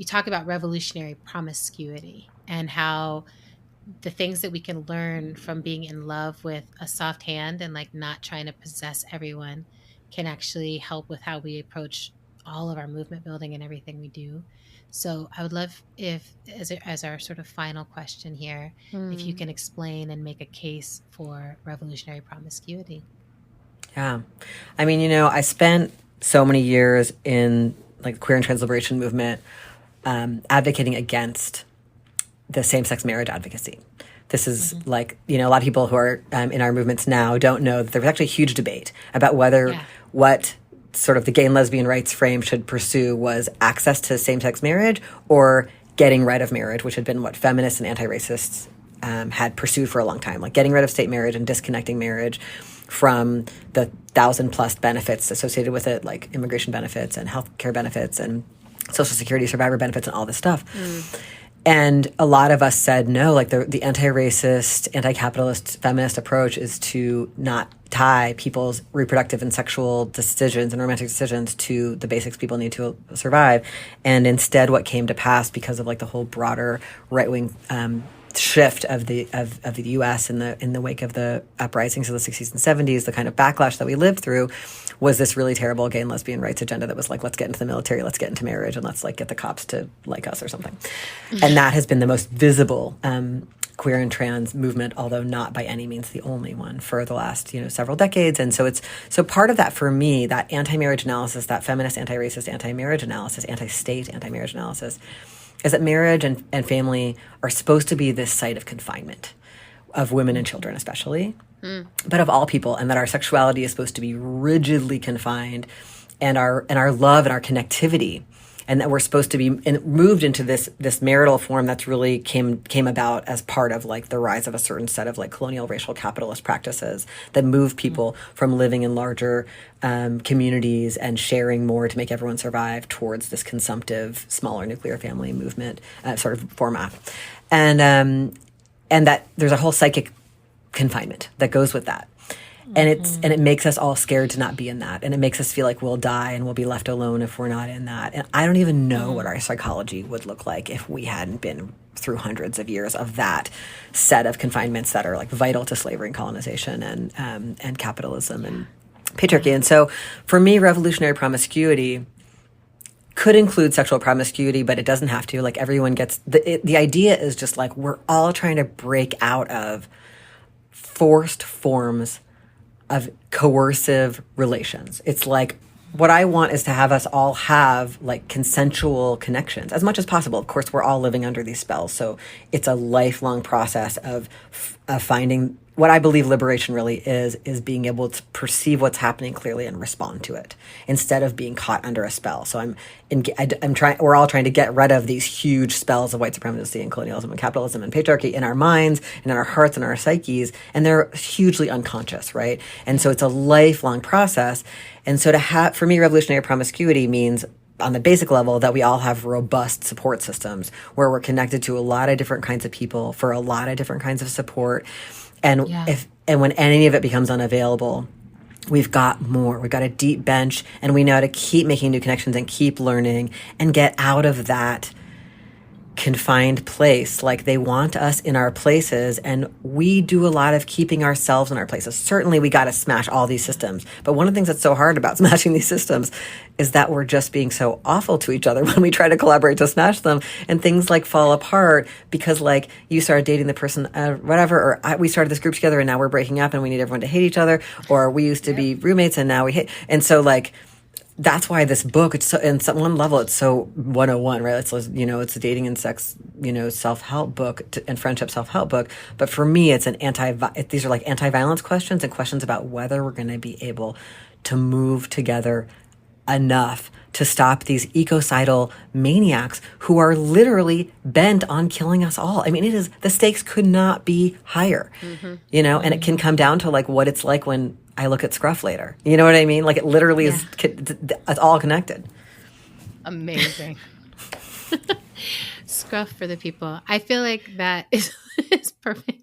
talk about revolutionary promiscuity, and how the things that we can learn from being in love with a soft hand and like not trying to possess everyone can actually help with how we approach all of our movement building and everything we do. So I would love if, as our sort of final question here, if you can explain and make a case for revolutionary promiscuity. Yeah. I spent so many years in like the queer and trans liberation movement, advocating against the same-sex marriage advocacy. This is like, a lot of people who are in our movements now don't know that there was actually a huge debate about whether what sort of the gay and lesbian rights frame should pursue was access to same-sex marriage or getting rid of marriage, which had been what feminists and anti-racists had pursued for a long time, like getting rid of state marriage and disconnecting marriage from the 1,000+ benefits associated with it, like immigration benefits and healthcare benefits and Social Security survivor benefits and all this stuff. And a lot of us said no, like the anti-racist, anti-capitalist, feminist approach is to not tie people's reproductive and sexual decisions and romantic decisions to the basics people need to survive. And instead what came to pass because of like the whole broader right-wing shift of the U.S. in the wake of the uprisings of the 60s and 70s, the kind of backlash that we lived through was this really terrible gay and lesbian rights agenda that was like, let's get into the military, let's get into marriage, and let's like get the cops to like us or something. And that has been the most visible queer and trans movement, although not by any means the only one, for the last several decades. And so so part of that for me, that anti-marriage analysis, that feminist, anti-racist, anti-marriage analysis, anti-state, anti-marriage analysis, is that marriage and family are supposed to be this site of confinement of women and children especially, but of all people, and that our sexuality is supposed to be rigidly confined, and our love and our connectivity, and that we're supposed to be moved into this marital form that's really came about as part of like the rise of a certain set of like colonial racial capitalist practices that move people from living in larger communities and sharing more to make everyone survive towards this consumptive smaller nuclear family movement sort of format, and that there's a whole psychic confinement that goes with that. And it makes us all scared to not be in that. And it makes us feel like we'll die and we'll be left alone if we're not in that. And I don't even know what our psychology would look like if we hadn't been through hundreds of years of that set of confinements that are like vital to slavery and colonization and capitalism and patriarchy. And so for me, revolutionary promiscuity could include sexual promiscuity, but it doesn't have to. Like everyone gets the idea is just like we're all trying to break out of forced forms of coercive relations. It's like what I want is to have us all have like consensual connections as much as possible. Of course, we're all living under these spells, so it's a lifelong process of finding what I believe liberation really is being able to perceive what's happening clearly and respond to it instead of being caught under a spell. So we're all trying to get rid of these huge spells of white supremacy and colonialism and capitalism and patriarchy in our minds and in our hearts and our psyches, and they're hugely unconscious, right? And so it's a lifelong process. And so for me, revolutionary promiscuity means on the basic level that we all have robust support systems where we're connected to a lot of different kinds of people for a lot of different kinds of support. And when any of it becomes unavailable, we've got more. We've got a deep bench, and we know how to keep making new connections and keep learning and get out of that confined place. Like, they want us in our places, and we do a lot of keeping ourselves in our places. Certainly we got to smash all these systems, but one of the things that's so hard about smashing these systems is that we're just being so awful to each other when we try to collaborate to smash them, and things like fall apart because, like, you started dating the person, whatever, or we started this group together and now we're breaking up and we need everyone to hate each other, or we used to be roommates and now we hate. And so, like, that's why this book, it's so, in some one level, it's so 101, right? It's, it's a dating and sex, self-help book and friendship self-help book. But for me, it's these are like anti-violence questions and questions about whether we're going to be able to move together enough to stop these ecocidal maniacs who are literally bent on killing us all. I mean, the stakes could not be higher, and it can come down to like what it's like when I look at Scruff later. You know what I mean? Like, it literally is, it's all connected. Amazing. Scruff for the people. I feel like that is perfect.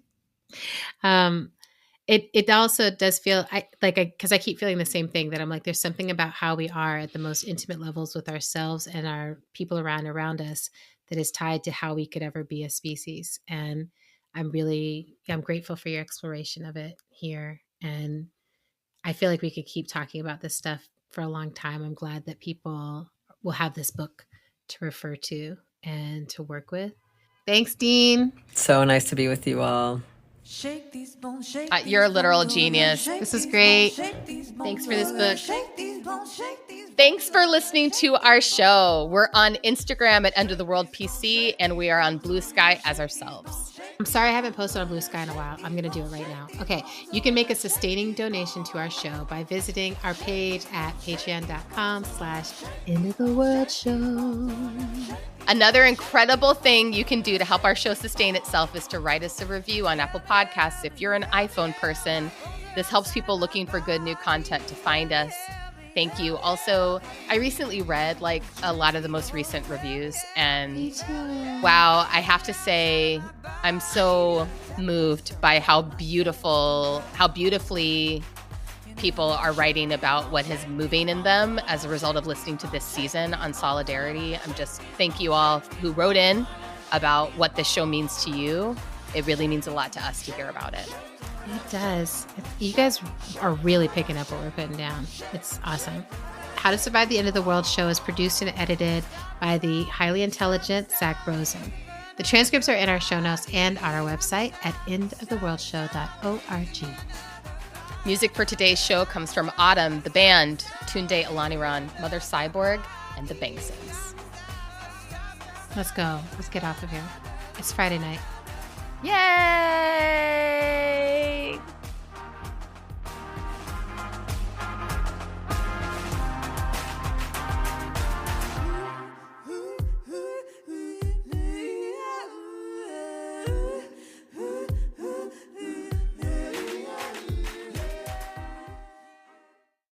It also does feel because I keep feeling the same thing, that I'm like, there's something about how we are at the most intimate levels with ourselves and our people around us that is tied to how we could ever be a species. And I'm grateful for your exploration of it here. And I feel like we could keep talking about this stuff for a long time. I'm glad that people will have this book to refer to and to work with. Thanks, Dean. So nice to be with you all. You're a literal genius. This is great. Thanks for this book. Thanks for listening to our show. We're on Instagram at End of the World PC, and we are on Blue Sky as ourselves. I'm sorry I haven't posted on Blue Sky in a while. I'm going to do it right now. Okay. You can make a sustaining donation to our show by visiting our page at patreon.com/endoftheworldshow. Another incredible thing you can do to help our show sustain itself is to write us a review on Apple Podcasts. If you're an iPhone person, this helps people looking for good new content to find us. Thank you. Also, I recently read like a lot of the most recent reviews, and wow, I have to say, I'm so moved by how beautifully people are writing about what is moving in them as a result of listening to this season on solidarity. Thank you all who wrote in about what this show means to you. It really means a lot to us to hear about it. It does. You guys are really picking up what we're putting down. It's awesome. How to Survive the End of the World show is produced and edited by the highly intelligent Zach Rosen. The transcripts are in our show notes and on our website at endoftheworldshow.org. Music for today's show comes from Autumn, the band, Tunde Alaniran, Mother Cyborg, and the Banksons. Let's go. Let's get off of here. It's Friday night. Yay!